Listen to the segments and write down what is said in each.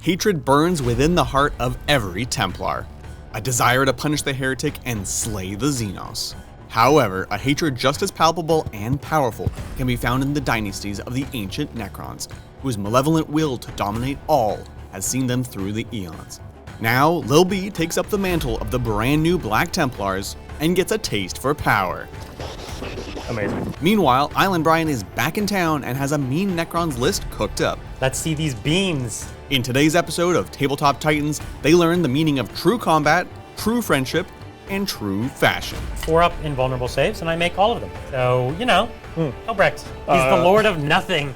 Hatred burns within the heart of every Templar, a desire to punish the heretic and slay the Xenos. However, a hatred just as palpable and powerful can be found in the dynasties of the ancient Necrons, whose malevolent will to dominate all has seen them through the eons. Now, Lil B takes up the mantle of the brand new Black Templars and gets a taste for power. Amazing. Meanwhile, Island Brian is back in town and has a mean Necrons list cooked up. Let's see these beams. In today's episode of Tabletop Titans, they learn the meaning of true combat, true friendship, and true fashion. 4-up invulnerable saves, and I make all of them. So, you know, Helbrecht. He's the lord of nothing.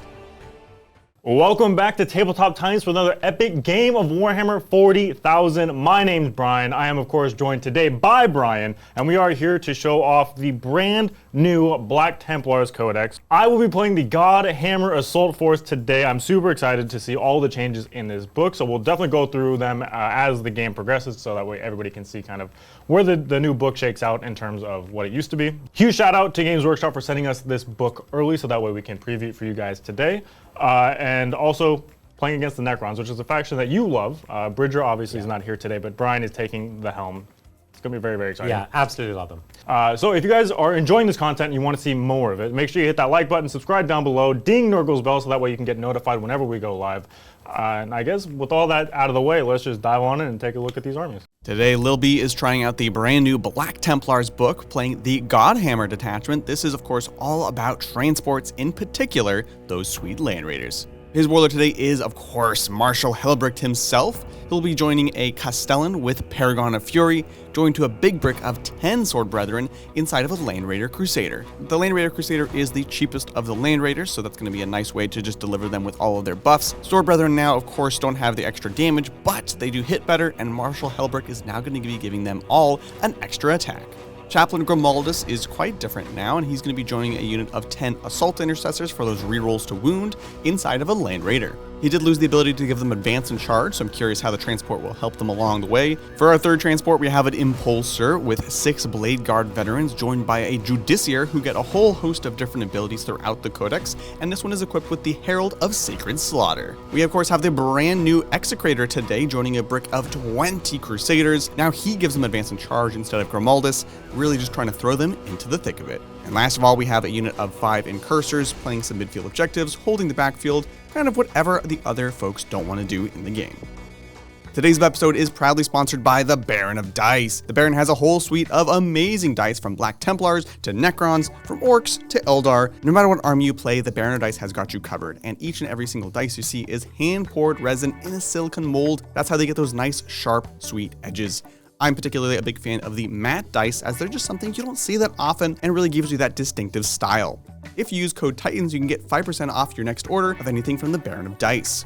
Welcome back to Tabletop Titans for another epic game of Warhammer 40,000. My name's Brian. I am, of course, joined today by Brian, and we are here to show off the brand new Black Templars Codex. I will be playing the God Hammer Assault Force today. I'm super excited to see all the changes in this book, so we'll definitely go through them as the game progresses, so that way everybody can see kind of where the new book shakes out in terms of what it used to be. Huge shout out to Games Workshop for sending us this book early, so that way we can preview it for you guys today. And also playing against the Necrons, which is a faction that you love. Bridger obviously is not here today, but Brian is taking the helm. It's going to be very, very exciting. Yeah, absolutely love them. So if you guys are enjoying this content and you want to see more of it, make sure you hit that like button, subscribe down below, ding Nurgle's bell so that way you can get notified whenever we go live. And I guess with all that out of the way, let's just dive on in and take a look at these armies. Today, Lil B is trying out the brand new Black Templars book, playing the Godhammer detachment. This is, of course, all about transports, in particular, those sweet Land Raiders. His warlord today is, of course, Marshal Helbrecht himself. He'll be joining a Castellan with Paragon of Fury, joined to a big brick of 10 Sword Brethren inside of a Land Raider Crusader. The Land Raider Crusader is the cheapest of the Land Raiders, so that's going to be a nice way to just deliver them with all of their buffs. Sword Brethren now, of course, don't have the extra damage, but they do hit better, and Marshal Helbrecht is now going to be giving them all an extra attack. Chaplain Grimaldus is quite different now, and he's going to be joining a unit of 10 Assault Intercessors for those rerolls to wound inside of a Land Raider. He did lose the ability to give them advance and charge, so I'm curious how the transport will help them along the way. For our third transport, we have an Impulsor with 6 Blade Guard veterans joined by a Judiciar who get a whole host of different abilities throughout the Codex, and this one is equipped with the Herald of Sacred Slaughter. We, of course, have the brand new Execrator today joining a brick of 20 Crusaders. Now he gives them advance and charge instead of Grimaldus, really just trying to throw them into the thick of it. And last of all, we have a unit of 5 Incursors playing some midfield objectives, holding the backfield, kind of whatever the other folks don't want to do in the game. Today's episode is proudly sponsored by the Baron of Dice. The Baron has a whole suite of amazing dice from Black Templars to Necrons, from Orcs to Eldar. No matter what army you play, the Baron of Dice has got you covered, and each and every single dice you see is hand-poured resin in a silicone mold. That's how they get those nice, sharp, sweet edges. I'm particularly a big fan of the matte dice, as they're just something you don't see that often and really gives you that distinctive style. If you use code TITANS, you can get 5% off your next order of anything from the Baron of Dice.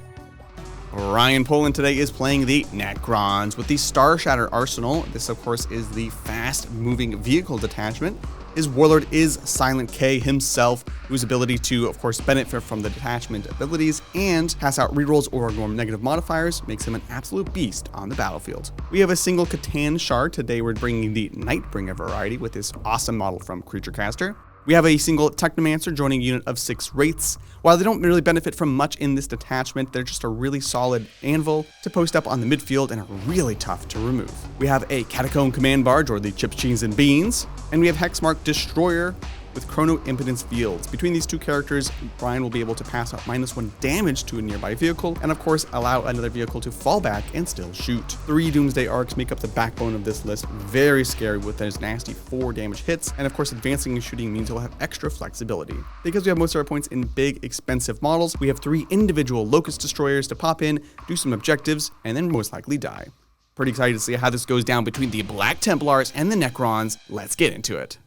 Ryan Poland today is playing the Necrons with the Star Shatter Arsenal. This, of course, is the fast-moving vehicle detachment. His warlord is Silent K himself, whose ability to, of course, benefit from the detachment abilities and pass out rerolls or ignore negative modifiers makes him an absolute beast on the battlefield. We have a single Catan shard. Today we're bringing the Nightbringer variety with this awesome model from Creature Caster. We have a single Technomancer joining a unit of 6 Wraiths. While they don't really benefit from much in this detachment, they're just a really solid anvil to post up on the midfield and are really tough to remove. We have a Catacomb Command Barge, or the Chips, Cheese, and Beans, and we have Hexmark Destroyer with Chrono Impedance Fields. Between these two characters, Brian will be able to pass out -1 damage to a nearby vehicle, and of course allow another vehicle to fall back and still shoot. 3 Doomsday Arcs make up the backbone of this list, very scary with those nasty 4 damage hits, and of course advancing and shooting means he'll have extra flexibility. Because we have most of our points in big, expensive models, we have 3 individual Locust Destroyers to pop in, do some objectives, and then most likely die. Pretty excited to see how this goes down between the Black Templars and the Necrons. Let's get into it.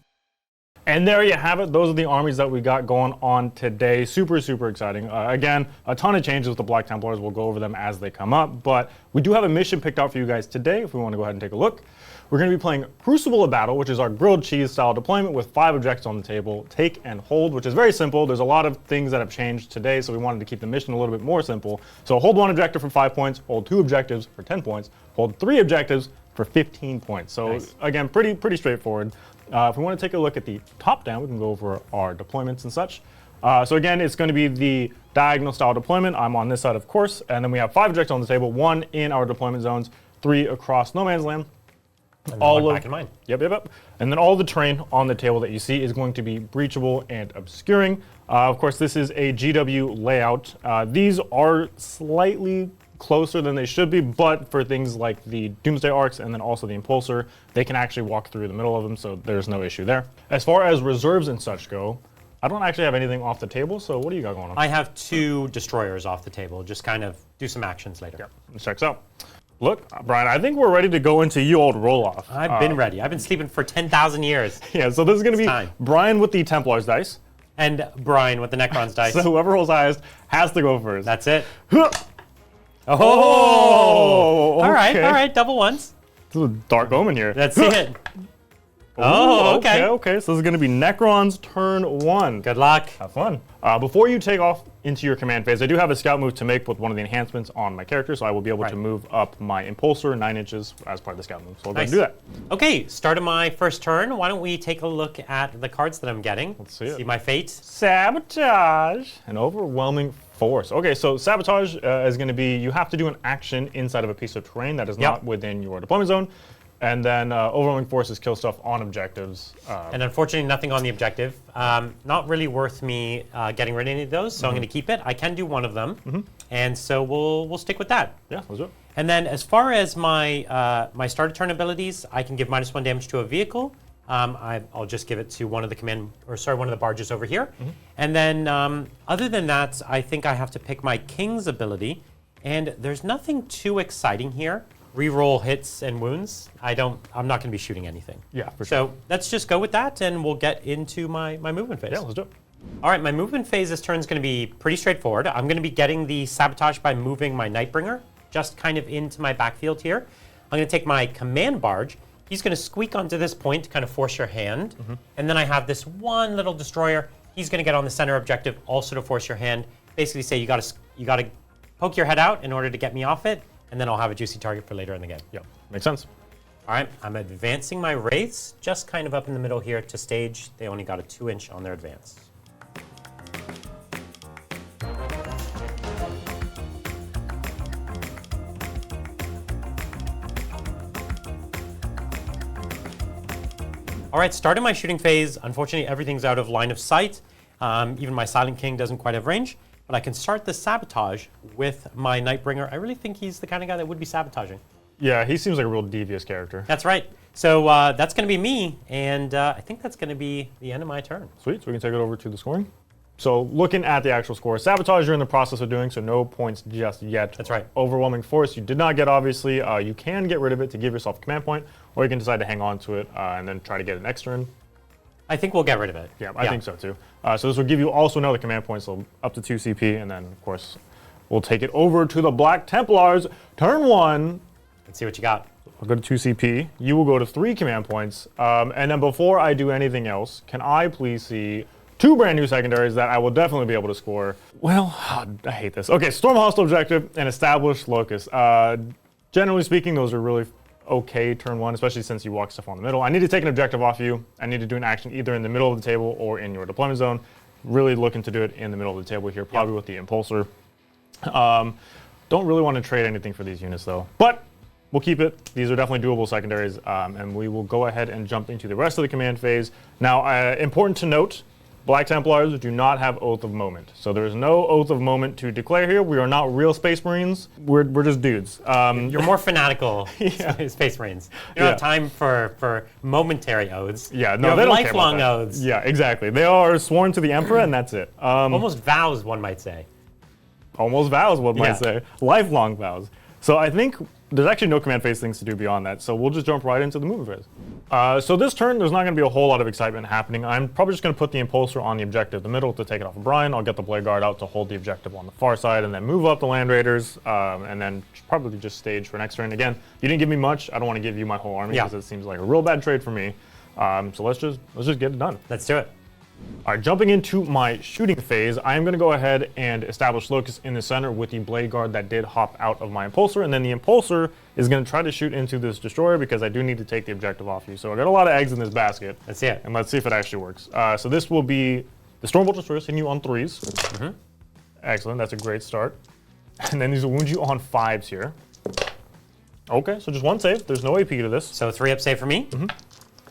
And there you have it. Those are the armies that we got going on today. Super, super exciting. Again, a ton of changes with the Black Templars. We'll go over them as they come up. But we do have a mission picked out for you guys today if we want to go ahead and take a look. We're going to be playing Crucible of Battle, which is our grilled cheese style deployment with 5 objectives on the table. Take and hold, which is very simple. There's a lot of things that have changed today, so we wanted to keep the mission a little bit more simple. So hold 1 objective for 5 points, hold 2 objectives for 10 points, hold 3 objectives for 15 points. So nice. Again, pretty straightforward. If we want to take a look at the top down, we can go over our deployments and such. So again, it's going to be the diagonal style deployment. I'm on this side, of course, and then we have 5 objectives on the table, 1 in our deployment zones, 3 across no man's land. And all back in mine. Yep. And then all the terrain on the table that you see is going to be breachable and obscuring. Of course, this is a GW layout. These are slightly closer than they should be, but for things like the Doomsday Arcs and then also the Impulsor, they can actually walk through the middle of them, so there's no issue there. As far as reserves and such go, I don't actually have anything off the table, so what do you got going on? I have 2 destroyers off the table. Just kind of do some actions later. Yeah, let's check this out. Look, Brian, I think we're ready to go into you old roll-off. I've been ready. I've been sleeping for 10,000 years. Yeah, so this is going to be time. Brian with the Templars dice. And Brian with the Necrons dice. So whoever rolls highest has to go first. That's it. Oh! All right, double ones. This is a dark omen here. That's it. Oh, okay. Okay, so this is going to be Necrons turn 1. Good luck. Have fun. Before you take off into your command phase, I do have a scout move to make with one of the enhancements on my character, so I will be able to move up my Impulsor 9 inches as part of the scout move. So I'll go ahead and do that. Okay, start of my first turn. Why don't we take a look at the cards that I'm getting? Let's see it. See my fate. Sabotage. An overwhelming force. Okay, so Sabotage is going to be, you have to do an action inside of a piece of terrain that is not within your deployment zone. And then overwhelming force is kill stuff on objectives. And unfortunately, nothing on the objective. Not really worth me getting rid of any of those, so I'm going to keep it. I can do one of them, and so we'll stick with that. Yeah, let's do it. And then as far as my my start of turn abilities, I can give -1 damage to a vehicle. I'll just give it to one of the one of the barges over here. And then other than that, I think I have to pick my King's ability. And there's nothing too exciting here. Reroll hits and wounds. I'm not going to be shooting anything. Yeah, for sure. So let's just go with that, and we'll get into my movement phase. Yeah, let's do it. All right, my movement phase this turn is going to be pretty straightforward. I'm going to be getting the Sabotage by moving my Nightbringer just kind of into my backfield here. I'm going to take my Command Barge. He's going to squeak onto this point to kind of force your hand. And then I have this one little Destroyer. He's going to get on the center objective, also to force your hand. Basically say you got to poke your head out in order to get me off it. And then I'll have a juicy target for later in the game. Yeah, makes sense. All right, I'm advancing my Wraiths just kind of up in the middle here to stage. They only got a 2-inch on their advance. All right, starting my shooting phase. Unfortunately, everything's out of line of sight. Even my Silent King doesn't quite have range. But I can start the Sabotage with my Nightbringer. I really think he's the kind of guy that would be sabotaging. Yeah, he seems like a real devious character. That's right. So that's going to be me, and I think that's going to be the end of my turn. Sweet, so we can take it over to the scoring. So looking at the actual score, Sabotage you're in the process of doing, so no points just yet. That's right. Overwhelming Force you did not get, obviously. You can get rid of it to give yourself a command point, or you can decide to hang on to it and then try to get an extra turn. I think we'll get rid of it. Yeah, I think so too. So this will give you also another command point, so up to 2 CP, and then of course we'll take it over to the Black Templars. Turn 1. Let's see what you got. I'll go to 2 CP. You will go to 3 command points. And then before I do anything else, can I please see 2 brand new secondaries that I will definitely be able to score? Well, I hate this. Okay, Storm Hostile Objective and Establish Locus. Generally speaking, those are really okay turn 1, especially since you walk stuff on the middle. I need to take an objective off you. I need to do an action either in the middle of the table or in your deployment zone. Really looking to do it in the middle of the table here, probably with the Impulsor. Don't really want to trade anything for these units though, but we'll keep it. These are definitely doable secondaries, and we will go ahead and jump into the rest of the command phase. Now, important to note, Black Templars do not have Oath of Moment. So there's no Oath of Moment to declare here. We are not real Space Marines. We're just dudes. You're more fanatical Space Marines. You don't have time for momentary oaths. Yeah, no, you have they don't lifelong care about that. oaths. Yeah, exactly. They are sworn to the Emperor, and that's it. Almost vows, one might say. Almost vows, one might say. Lifelong vows. So I think there's actually no command phase things to do beyond that, so we'll just jump right into the movement phase. So this turn, there's not going to be a whole lot of excitement happening. I'm probably just going to put the Impulsor on the objective in the middle to take it off of Brian. I'll get the Blade Guard out to hold the objective on the far side, and then move up the Land Raiders, and then probably just stage for next turn. Again, you didn't give me much. I don't want to give you my whole army because it seems like a real bad trade for me. So let's just get it done. Let's do it. All right, jumping into my shooting phase, I am going to go ahead and establish Locus in the center with the Blade Guard that did hop out of my Impulsor, and then the Impulsor is going to try to shoot into this Destroyer because I do need to take the objective off you. So I got a lot of eggs in this basket. Let's see it. And let's see if it actually works. So this will be The Stormbolt Destroyers hitting you on 3s. Excellent, that's a great start. And then these will wound you on 5s here. Okay, so just one save. There's no AP to this. So 3-up save for me.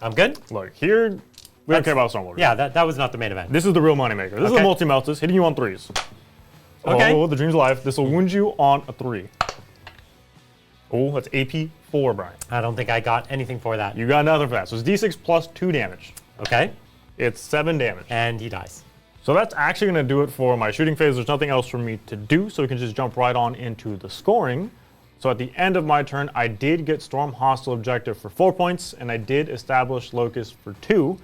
I'm good. Look, here, we don't care about Stormbolters. Yeah, that was not the main event. This is the real moneymaker. This is the multi-meltas hitting you on 3s. Okay. Oh, the Dream's alive. This will wound you on a 3. Oh, that's AP 4, Brian. I don't think I got anything for that. You got nothing for that. So it's D6 plus 2 damage. Okay. It's 7 damage. And he dies. So that's actually going to do it for my shooting phase. There's nothing else for me to do, so we can just jump right on into the scoring. So at the end of my turn, I did get Storm Hostile Objective for 4 points, and I did establish Locust for 2.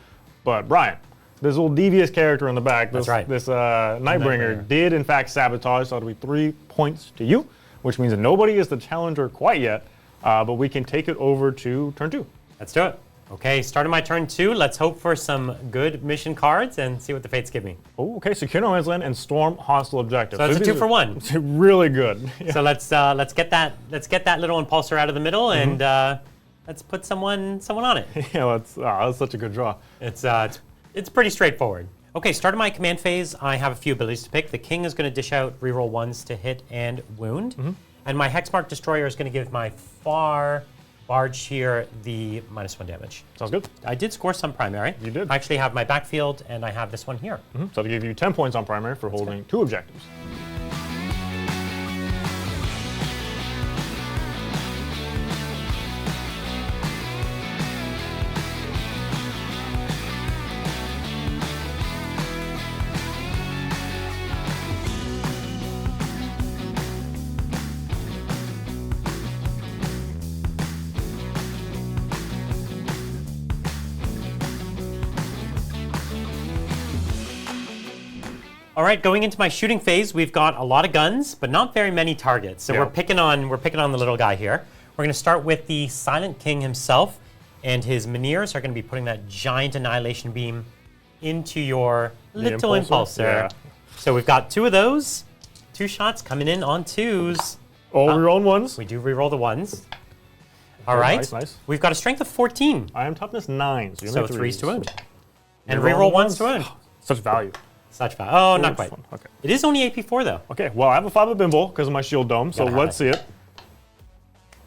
But Brian, this little devious character in the back, this Nightbringer, did in fact sabotage, so that'll be 3 points to you, which means that nobody is the challenger quite yet, but we can take it over to turn 2. Let's do it. Okay, starting my turn 2. Let's hope for some good mission cards and see what the fates give me. Oh, okay, Secure No Man's Land and Storm Hostile Objective. So that's a 2 for 1. It's really good. Yeah. So let's get that little impulsor out of the middle and let's put someone on it. Yeah, that's such a good draw. It's pretty straightforward. Okay, starting my command phase, I have a few abilities to pick. The King is going to dish out reroll 1s to hit and wound. And my Hexmark Destroyer is going to give my Far Barge here the -1 damage. Sounds good. I did score some primary. You did. I actually have my backfield, and I have this one here. So that'll give you 10 points on primary for holding 2 objectives. All right, going into my shooting phase, we've got a lot of guns, but not very many targets. So we're picking on the little guy here. We're going to start with the Silent King himself, and his Miniers are going to be putting that giant annihilation beam into your little impulsor. Yeah. So we've got 2 of those, 2 shots coming in on 2s. Oh, reroll 1s. We do reroll the 1s. All right. Nice. We've got a strength of 14. I am toughness 9. So 3s to wound. And reroll 1s to wound. Such value. Such value. Oh, not quite. Okay. It is only AP4 though. Okay, well, I have a 5-up bimble because of my shield dome, so let's see it.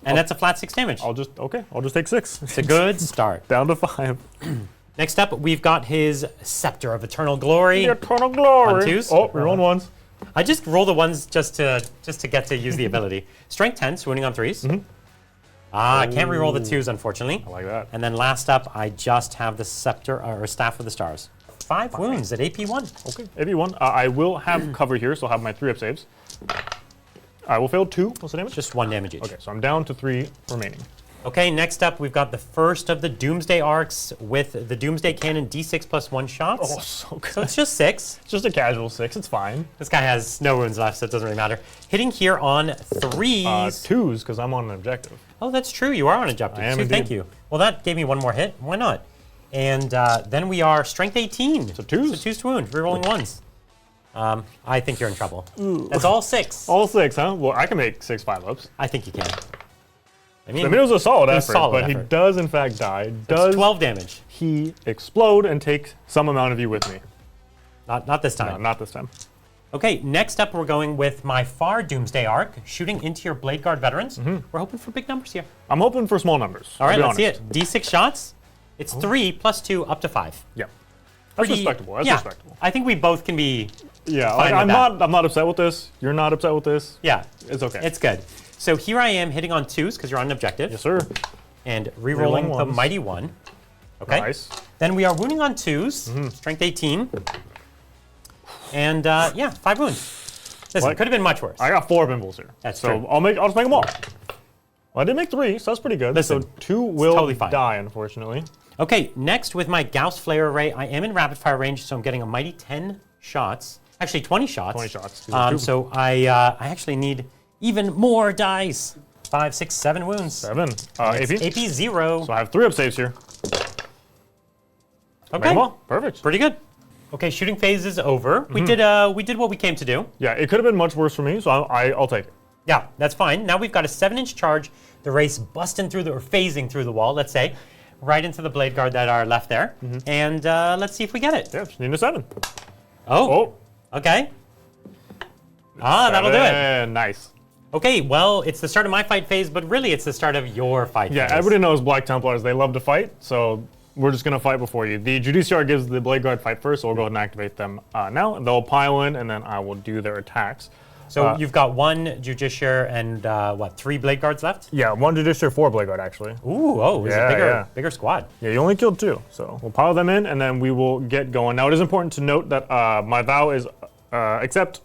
And that's a flat 6 damage. I'll just take 6. It's a good start. Down to 5. Next up, we've got his Scepter of Eternal Glory. The Eternal Glory. On 2s. Oh, reroll 1s. I just roll the 1s just to get to use the ability. Strength 10, swooning on 3s. I can't reroll the 2s, unfortunately. I like that. And then last up, I just have the Scepter or Staff of the Stars. 5 wounds at AP1. Okay, AP1. I will have cover here, so I'll have my 3-up saves. I will fail 2. What's the damage? Just 1 damage each. Okay, so I'm down to 3 remaining. Okay, next up, we've got the first of the Doomsday arcs with the Doomsday Cannon D6 plus 1 shots. Oh, so good. So it's just 6. It's just a casual 6. It's fine. This guy has no wounds left, so it doesn't really matter. Hitting here on 3s. 2s, because I'm on an objective. Oh, that's true. You are on objective. I am So indeed. thank you. Well, that gave me 1 more hit. Why not? And then we are strength 18. So 2s? So 2s to wound, rerolling 1s. I think you're in trouble. That's all 6. All 6, huh? Well, I can make 6 5-ups. I think you can. I mean, it was a solid effort, but he effort. does in fact die. That's 12 damage. He explode and take some amount of you with me? Not this time. No, not this time. Okay, next up we're going with my Far Doomsday arc, shooting into your Blade Guard veterans. We're hoping for big numbers here. I'm hoping for small numbers. All right, I'll let's be see honest. it. D6 shots. It's 3 plus 2 up to 5. Yeah. That's Pretty- respectable. That's yeah, respectable. I think we both can be. Yeah, fine like, with I'm not upset with this. You're not upset with this. Yeah, It's okay. it's good. So here I am hitting on 2s because you're on an objective. Yes, sir. And rerolling Rerolling the ones. mighty 1. Okay. Nice. Then we are wounding on 2s, strength 18. And yeah, 5 wounds. Listen, What? could have been much worse. I got 4 bimbles here. That's so true. I'll just make them all. Well, I did make 3, so that's pretty good. Listen, so 2 will totally fine. die, unfortunately. Okay, next with my Gauss Flare Array, I am in rapid fire range, so I'm getting a mighty 10 shots. Actually, 20 shots. 20 shots. These are 2. So I actually need even more dice. 5, 6, 7 wounds. 7. AP? AP 0. So I have 3-up saves here. Make Okay, 'em all. Perfect. pretty good. Okay, shooting phase is over. We did what we came to do. Yeah, it could have been much worse for me, so I'll take it. Yeah, that's fine. Now we've got a 7-inch charge. The race busting through or phasing through the wall, let's say, right into the Blade Guard that are left there. And let's see if we get it. Yeah, just need a 7. Oh. Okay. That'll do it. Nice. Okay, well, it's the start of my fight phase, but really it's the start of your fight Yeah, phase. everybody knows Black Templars. They love to fight, so we're just going to fight before you. The Judiciary gives the Blade Guard fight first, so we'll go ahead and activate them now. They'll pile in, and then I will do their attacks. So you've got 1 Judiciary and, 3 Blade Guards left? Yeah, 1 Judiciary, 4 Blade Guard, actually. Ooh, it's a bigger squad. Yeah, you only killed 2, so we'll pile them in, and then we will get going. Now, it is important to note that my vow is accept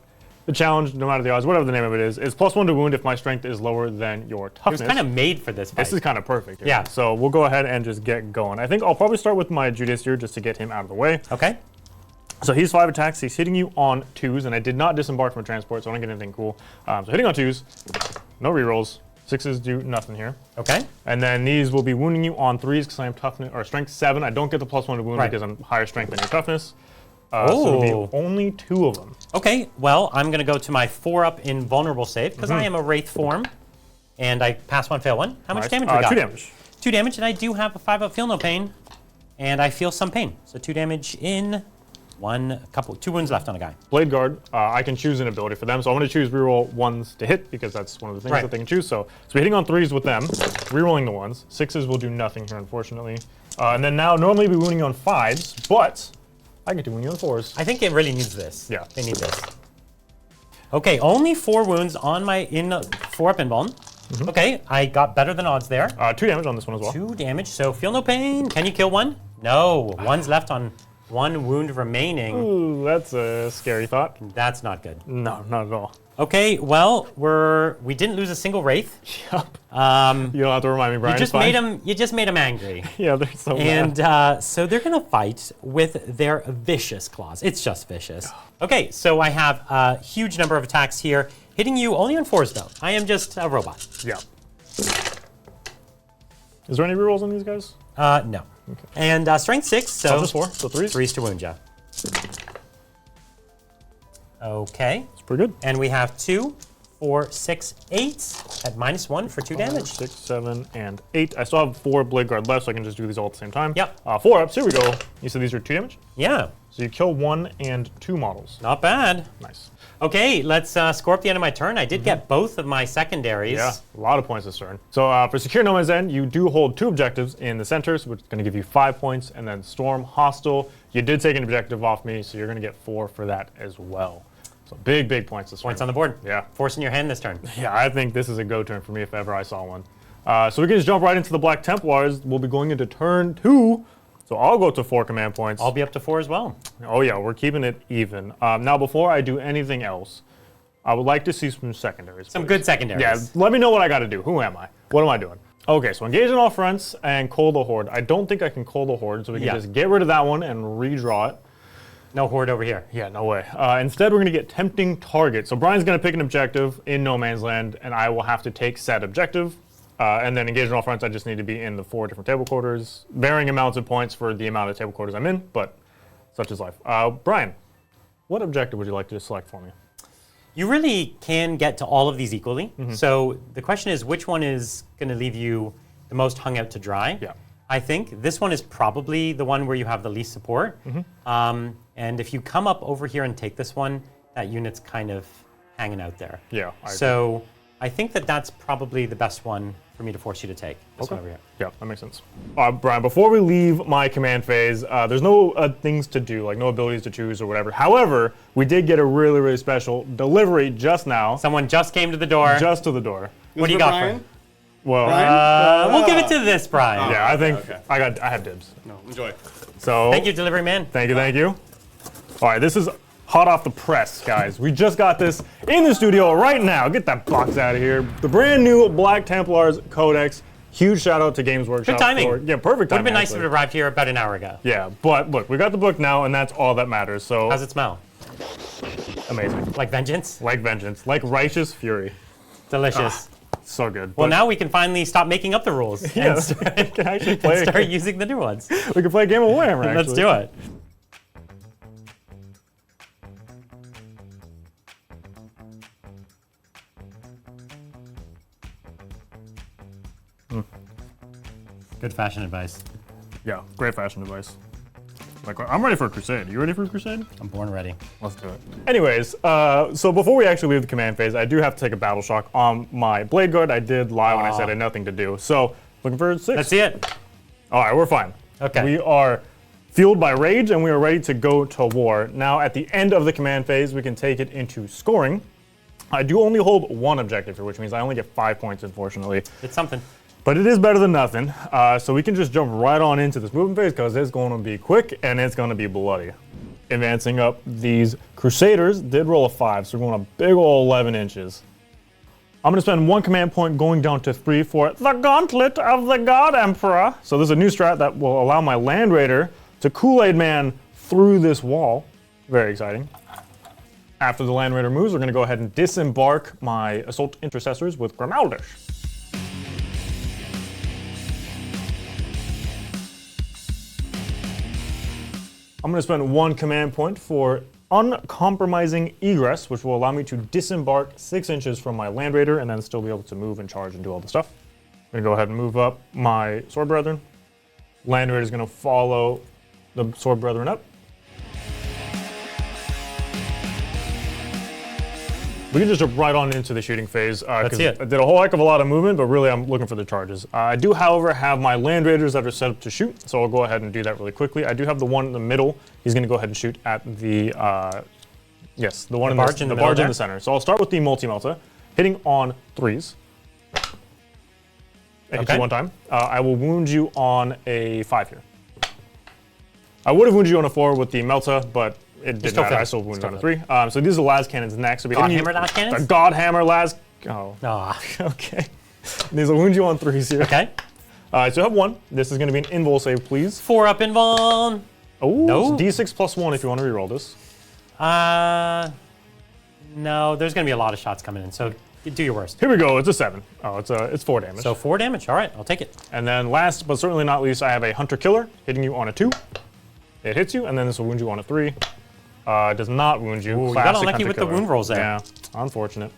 the challenge, no matter the odds, whatever the name of it is +1 to wound if my strength is lower than your toughness. It was kind of made for this fight. This is kind of perfect. Yeah. So we'll go ahead and just get going. I think I'll probably start with my Judiciary just to get him out of the way. Okay. So he's 5 attacks. He's hitting you on 2s, and I did not disembark from a transport, so I don't get anything cool. So hitting on 2s, no rerolls. 6s do nothing here. Okay. And then these will be wounding you on 3s because I am toughness or strength 7. I don't get the +1 to wound Right. because I'm higher strength than your toughness. So it'll be only 2 of them. Okay, well, I'm going to go to my 4-up invulnerable save because I am a Wraith form, and I pass 1, fail 1. How much damage we got? 2 damage. 2 damage, and I do have a 5-up feel no pain, and I feel some pain. So 2 damage in 2 wounds left on a guy. Blade Guard, I can choose an ability for them, so I'm going to choose reroll 1s to hit because that's one of the things that they can choose. So we're hitting on 3s with them, rerolling the 1s. 6s will do nothing here, unfortunately. And then now normally we'd be wounding on 5s, but I get to wound you on 4s. I think it really needs this. Yeah. They need this. Okay, only 4 wounds on my 4-up invuln. Okay, I got better than odds there. 2 damage on this one as well. 2 damage, so feel no pain. Can you kill 1? No, 1's left on 1 wound remaining. Ooh, that's a scary thought. That's not good. No, not at all. Okay, well, we didn't lose a single Wraith. Yep. You don't have to remind me, Brian. You just made them angry. Yeah, they're so mad. And so they're gonna fight with their vicious claws. It's just vicious. Okay, so I have a huge number of attacks here, hitting you only on 4s though. I am just a robot. Yeah. Is there any rerolls on these guys? No. Okay. And strength 6, so just 4, so 3s. 3s to wound ya. Okay. It's pretty good. And we have 2, 4, 6, 8 at -1 for 2 damage. 6, 7, and 8. I still have 4 Blade Guard left, so I can just do these all at the same time. Yep. 4 ups, here we go. You said these are 2 damage? Yeah. So you kill 1 and 2 models. Not bad. Nice. Okay, let's score up the end of my turn. I did get both of my secondaries. Yeah, a lot of points this turn. So for Secure No Man's End, you do hold 2 objectives in the centers, which is going to give you 5 points, and then Storm, Hostile. You did take an objective off me, so you're going to get 4 for that as well. So big points this turn. Points on the board. Yeah. Force in your hand this turn. Yeah, I think this is a go turn for me if ever I saw one. So we can just jump right into the Black Templars. We'll be going into turn 2. So I'll go to 4 command points. I'll be up to 4 as well. Oh yeah, we're keeping it even. Now before I do anything else, I would like to see some secondaries. Some good secondaries. Yeah, let me know what I got to do. Who am I? What am I doing? Okay, so engage on all fronts and Cold the Horde. I don't think I can Cold the Horde, so we can just get rid of that one and redraw it. No Horde over here. Yeah, no way. Instead, we're going to get Tempting Target. So Brian's going to pick an objective in No Man's Land, and I will have to take said objective. And then engage on all fronts, I just need to be in the 4 different table quarters. Varying amounts of points for the amount of table quarters I'm in, but such is life. Brian, what objective would you like to select for me? You really can get to all of these equally. So the question is, which one is going to leave you the most hung out to dry? Yeah. I think this one is probably the one where you have the least support. And if you come up over here and take this one, that unit's kind of hanging out there. Yeah. So I think that that's probably the best one for me to force you to take. This one over here. Yeah, that makes sense. Brian, before we leave my command phase, there's no things to do, like no abilities to choose or whatever. However, we did get a really special delivery just now. Someone just came to the door. Just to the door. What do you got for? Well, we'll give it to this, Brian. yeah, I think I have dibs. No, enjoy. So Thank you, delivery man. Thank you. All right, this is hot off the press, guys. We just got this in the studio right now. Get that box out of here. The brand new Black Templars Codex. Huge shout out to Games Workshop. Good timing. Yeah, perfect timing. Would have been nice if it arrived here about an hour ago. Yeah, but look, we got the book now, and that's all that matters. So How's it smell? amazing. Like vengeance? Like vengeance, like righteous fury. Delicious. So good. Well, now we can finally stop making up the rules and we can actually play. start using the new ones. We can play a game of Warhammer. Let's do it. Good fashion advice. Yeah, great fashion advice. Like, I'm ready for a crusade. You ready for a crusade? I'm born ready. Let's do it. Anyways, so before we actually leave the command phase, I do have to take a battle shock on my blade guard. I did lie when I said I had nothing to do. So, looking for 6. Let's see it. All right, we're fine. Okay. We are fueled by rage, and we are ready to go to war. Now, at the end of the command phase, we can take it into scoring. I do only hold 1 objective here, which means I only get 5 points, unfortunately. It's something. But it is better than nothing. So we can just jump right on into this movement phase because it's going to be quick and it's going to be bloody. Advancing up, these Crusaders did roll a 5, so we're going a big ol' 11 inches. I'm going to spend 1 command point going down to 3 for the Gauntlet of the God Emperor. So there's a new strat that will allow my Land Raider to Kool-Aid Man through this wall. Very exciting. After the Land Raider moves, we're going to go ahead and disembark my Assault Intercessors with Grimaldish. I'm going to spend 1 command point for Uncompromising Egress, which will allow me to disembark 6 inches from my Land Raider and then still be able to move and charge and do all the stuff. I'm going to go ahead and move up my Sword Brethren. Land Raider is going to follow the Sword Brethren up. We can just jump right on into the shooting phase. Let's see it. I did a whole heck of a lot of movement, but really I'm looking for the charges. I do, however, have my Land Raiders that are set up to shoot, so I'll go ahead and do that really quickly. I do have the one in the middle. He's going to go ahead and shoot at the, the one barge in the barge middle in the center. So I'll start with the multi-melta, hitting on 3s. I hit you 1 time. I will wound you on a 5 here. I would have wounded you on a 4 with the melta, but it didn't matter. I still wounded on a 3. So these are the las cannons next. So Godhammer las cannons? The Godhammer las. Oh. Ah. Okay. These will wound you on 3s here. Okay. So I have 1. This is going to be an invul save, please. 4 up invuln. Oh, no. It's D6 plus 1 if you want to reroll this. No, there's going to be a lot of shots coming in, so do your worst. Here we go. It's a 7. Oh, it's 4 damage. So 4 damage. All right, I'll take it. And then last but certainly not least, I have a Hunter Killer hitting you on a 2. It hits you, and then this will wound you on a 3. Does not wound you. Ooh, you got unlucky with the wound rolls there. Yeah, unfortunate.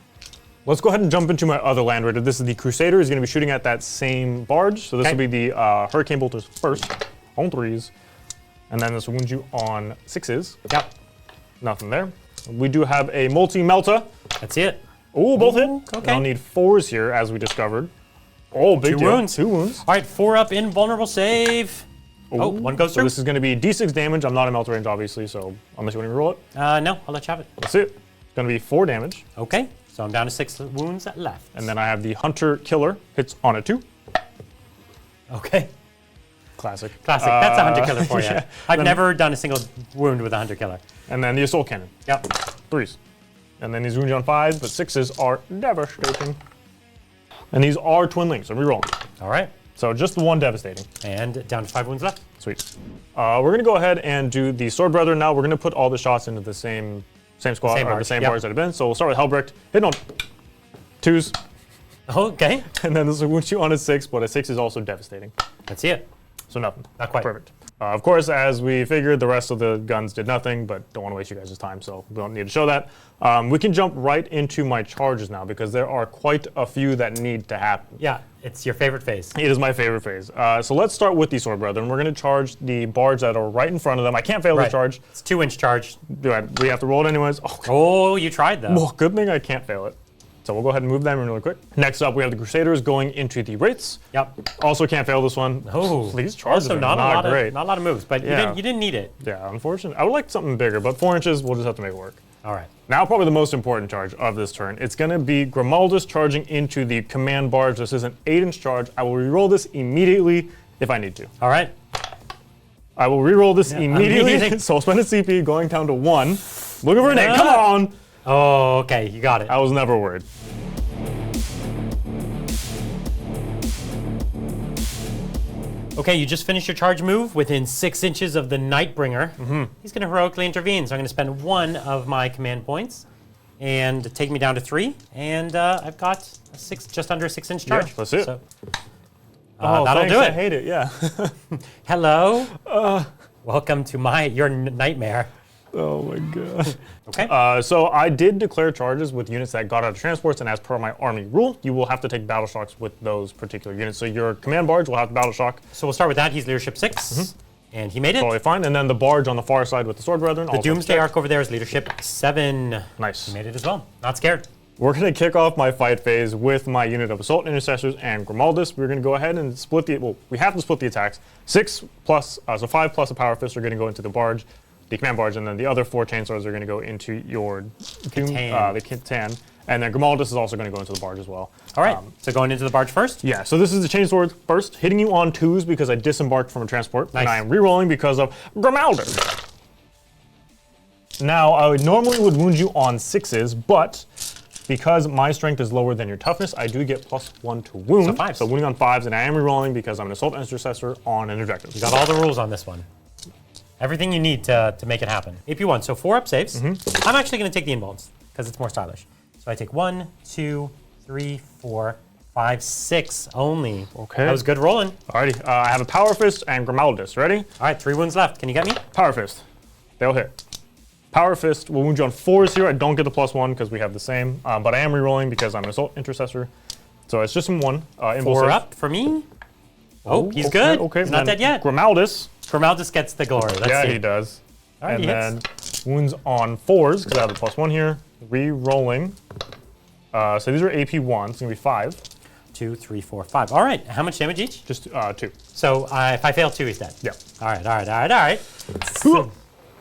Let's go ahead and jump into my other Land Raider. This is the Crusader. He's going to be shooting at that same barge. So this will be the Hurricane Bolters first, on 3s. And then this will wound you on 6s. Yep. Nothing there. We do have a multi-melta. That's it. Oh, both hit. Okay. I'll need 4s here, as we discovered. Oh, big 2 deal. wounds. 2 wounds. All right, 4 up invulnerable save. Oh, 1 goes So through. this is going to be D6 damage. I'm not in melta range, obviously, so unless you want to roll it. No, I'll let you have it. That's it. It's going to be 4 damage. Okay, so I'm down to 6 wounds left. And then I have the Hunter Killer. Hits on a 2. Okay. Classic. Classic. That's a Hunter Killer for you. yeah. I've never done a single wound with a Hunter Killer. And then the Assault Cannon. Yep. 3s. And then these wound you on 5s, but 6s are devastating. And these are Twin Links, so reroll. All right. So just the 1 devastating. And down to 5 wounds left. Sweet. We're going to go ahead and do the Sword Brethren now. We're going to put all the shots into the same squad, Same or the barge, same yep. bars that have been. So we'll start with Helbrecht. Hitting on 2s. Okay. And then this will wound you on a 6, but a 6 is also devastating. That's it. So nothing. Not quite. Perfect. Of course, as we figured, the rest of the guns did nothing, but don't want to waste you guys' time, so we don't need to show that. We can jump right into my charges now, because there are quite a few that need to happen. Yeah, it's your favorite phase. It is my favorite phase. So let's start with the Sword Brethren. We're going to charge the barge that are right in front of them. I can't fail the charge. It's 2-inch charge. We have to roll it anyways. Oh, you tried though. Well, good thing I can't fail it. So we'll go ahead and move them in really quick. Next up, we have the Crusaders going into the Wraiths. Yep. Also can't fail this one. Oh, these charges also are not great. Not a lot of moves, but Yeah. you didn't need it. Yeah, unfortunately. I would like something bigger, but 4 inches, we'll just have to make it work. All right. Now, probably the most important charge of this turn. It's going to be Grimaldus charging into the command barge. This is an 8-inch charge. I will reroll this immediately if I need to. All right. I will reroll this immediately. So I'll spend a CP going down to 1. Looking for an 8. Come on! Oh, okay. You got it. I was never worried. Okay, you just finished your charge move within 6 inches of the Nightbringer. He's going to heroically intervene, so I'm going to spend 1 of my command points and take me down to 3. And I've got a just under a 6-inch charge. Yeah, that's it. So, Oh, that'll thanks. do I it. hate it, yeah. Hello. Welcome to your nightmare. Oh my god. Okay. So I did declare charges with units that got out of transports, and as per my army rule, you will have to take battle shocks with those particular units. So your command barge will have battle shock. So we'll start with that. He's leadership 6. And he made it. Totally fine. And then the barge on the far side with the Sword Brethren. The Doomsday Arc over there is leadership 7. Nice. He made it as well. Not scared. We're going to kick off my fight phase with my unit of Assault Intercessors and Grimaldus. We're going to go ahead and split the, well, we have to split the attacks. 6 plus, so 5 plus a Power Fist are going to go into the barge, the Command Barge, and then the other 4 Chainswords are going to go into your the Catan. And then Grimaldus is also going to go into the barge as well. All right, so going into the barge first? Yeah, so this is the Chainsword first, hitting you on 2s because I disembarked from a transport. Nice. And I am re-rolling because of Grimaldus. Now, I normally would wound you on 6s, but because my strength is lower than your toughness, I do get +1 to wound. So 5s. So wounding on 5s, and I am re-rolling because I'm an Assault Intercessor on an objective. You got all the rules on this one. Everything you need to make it happen. AP1, so 4 up saves. I'm actually going to take the invulns because it's more stylish. So I take 1, 2, 3, 4, 5, 6 only. Okay. That was good rolling. Alrighty, I have a Power Fist and Grimaldus. Ready? All right, 3 wounds left. Can you get me? Power Fist. They'll hit. Power Fist will wound you on 4s here. I don't get the +1 because we have the same, but I am re-rolling because I'm an Assault Intercessor. So it's just some 1. 4 up for me. Oh, he's good. Okay, He's not dead yet. Grimaldus. Grimaldus gets the glory. Let's Yeah, see. he does. All right, And he then hits. wounds on 4s because I have the +1 here. Re-rolling. So these are AP1s. It's going to be 5. 2, 3, 4, 5. All right, how much damage each? Just 2. So if I fail 2, he's dead. Yeah. All right, all right, all right, all right.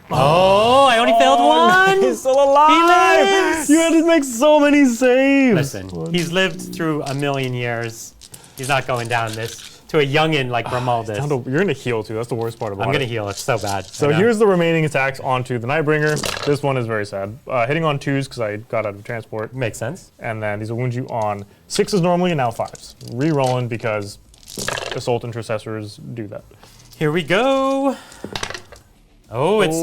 Oh, I only failed 1. He's still alive! He lives! You had to make so many saves! Listen, he's lived through a million years. He's not going down this to a youngin' like Grimaldus. You're going to heal too. That's the worst part about it. I'm going to heal. It's so bad. So here's the remaining attacks onto the Nightbringer. This one is very sad. Hitting on 2s because I got out of transport. Makes sense. And then these will wound you on 6s normally and now 5s. Re-rolling because Assault Intercessors do that. Here we go. Oh, it's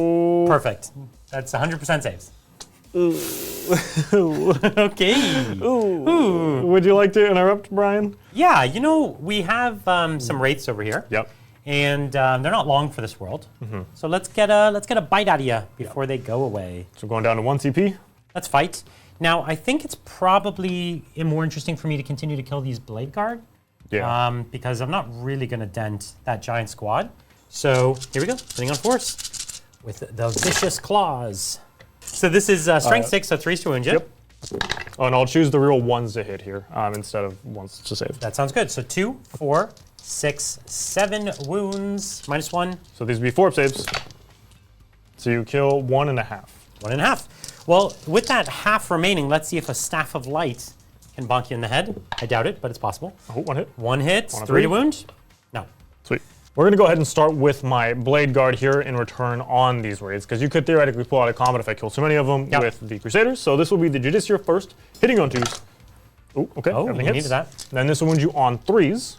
perfect. That's 100% saves. Okay. Ooh. Would you like to interrupt, Brian? Yeah, you know, we have some wraiths over here. Yep. And they're not long for this world. So let's get a bite out of you before they go away. So going down to 1 CP. Let's fight. Now, I think it's probably more interesting for me to continue to kill these Blade Guard. Yeah. Because I'm not really going to dent that giant squad. So here we go, hitting on force with the vicious claws. So this is strength 6, so 3's to wound you. Yep. Oh, and I'll choose the real 1s to hit here instead of 1s to save. That sounds good. So 2, 4, 6, 7 wounds, -1. So these would be 4 up saves. So you kill 1.5. 1.5. Well, with that half remaining, let's see if a Staff of Light can bonk you in the head. I doubt it, but it's possible. Oh, 1 hit. 1 hit, 1 on 3 to 3. wound. No. Sweet. We're going to go ahead and start with my Blade Guard here in return on these raids, because you could theoretically pull out of combat if I kill too many of them with the Crusaders. So this will be the Justiciar first, hitting on 2s. Ooh, okay, Oh, everything you hits. needed that. Then this will wound you on 3s.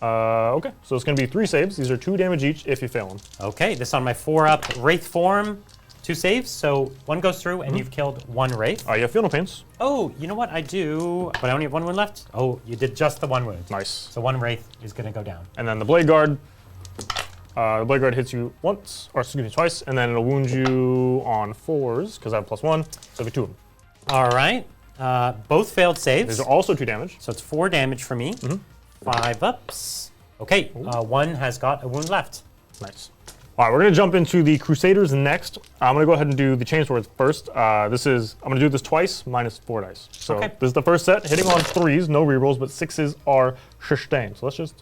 Okay, so it's going to be 3 saves. These are 2 damage each if you fail them. Okay, this on my 4-up Wraith form. 2 saves, so 1 goes through, and you've killed 1 Wraith. You have Feel No Pains. Oh, you know what? I do, but I only have 1 wound left. Oh, you did just the 1 wound. Nice. So 1 Wraith is going to go down. And then the Blade Guard. The Blade Guard hits you once, or excuse me, twice, and then it'll wound you on 4s, because I have +1, so it'll be 2 of them. All right, both failed saves. These are also 2 damage. So it's 4 damage for me. 5 ups. Okay, 1 has got a wound left. Nice. All right, we're going to jump into the Crusaders next. I'm going to go ahead and do the Chainswords first. I'm going to do this twice, -4 dice. So Okay. this is the first set, hitting on 3s, no rerolls, but 6s are sustained. So let's just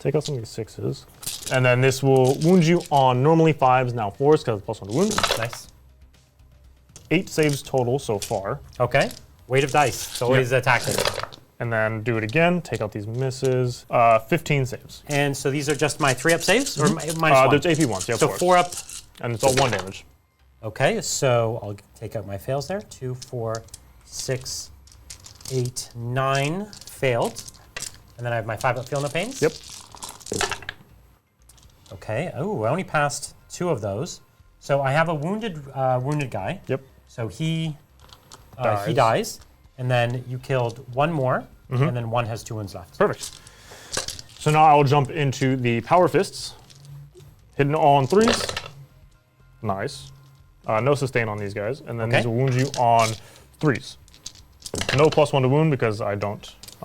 take out some of these 6s. And then this will wound you on normally 5s, now 4s, because it's +1 to wound. Nice. 8 saves total so far. Okay, weight of dice. It's always a tactic. And then do it again, take out these misses. 15 saves. And so these are just my 3-up saves, or -1? There's AP ones, yeah, So 4 up. And it's all 1 damage. Okay, so I'll take out my fails there. 2, 4, 6, 8, 9 failed. And then I have my 5-up Feel No Pains. Yep. Okay, oh, I only passed 2 of those. So I have a wounded guy. Yep. So he dies. And then you killed 1 more, and then 1 has 2 wounds left. Perfect. So now I'll jump into the Power Fists. Hitting all on 3s. Nice. No sustain on these guys. And then these will wound you on 3s. No +1 to wound because I'm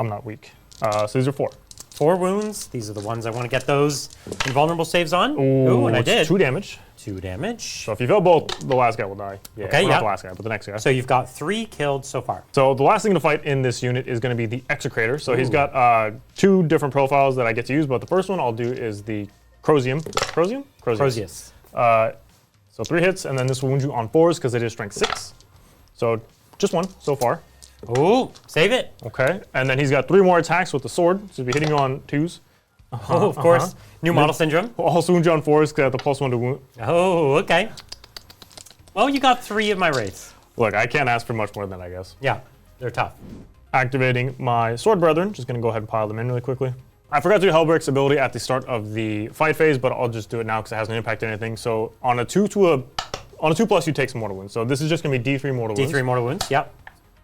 not weak. So these are 4. 4 wounds. These are the ones I want to get those invulnerable saves on. Ooh, and I it's did. 2 damage. 2 damage. So if you fail both, the last guy will die. Yeah, Okay, well, yeah. not the last guy, but the next guy. So you've got 3 killed so far. So the last thing to fight in this unit is going to be the Execrator. So he's got 2 different profiles that I get to use, but the first one I'll do is the Crozium. Crozium? Crozius. So 3 hits, and then this will wound you on 4s because it is strength 6. So just 1 so far. Ooh, save it. Okay, and then he's got 3 more attacks with the sword, so he'll be hitting you on 2s. Oh, of course. New model syndrome. Will also wound you on 4s because I have the +1 to wound. Oh, okay. Well, you got 3 of my wraiths. Look, I can't ask for much more than that, I guess. Yeah, they're tough. Activating my Sword Brethren, just going to go ahead and pile them in really quickly. I forgot to do Hellbreak's ability at the start of the fight phase, but I'll just do it now because it hasn't impacted anything. So on a 2 plus, you take some mortal wounds. So this is just going to be D3 mortal wounds. D3 mortal wounds, yep.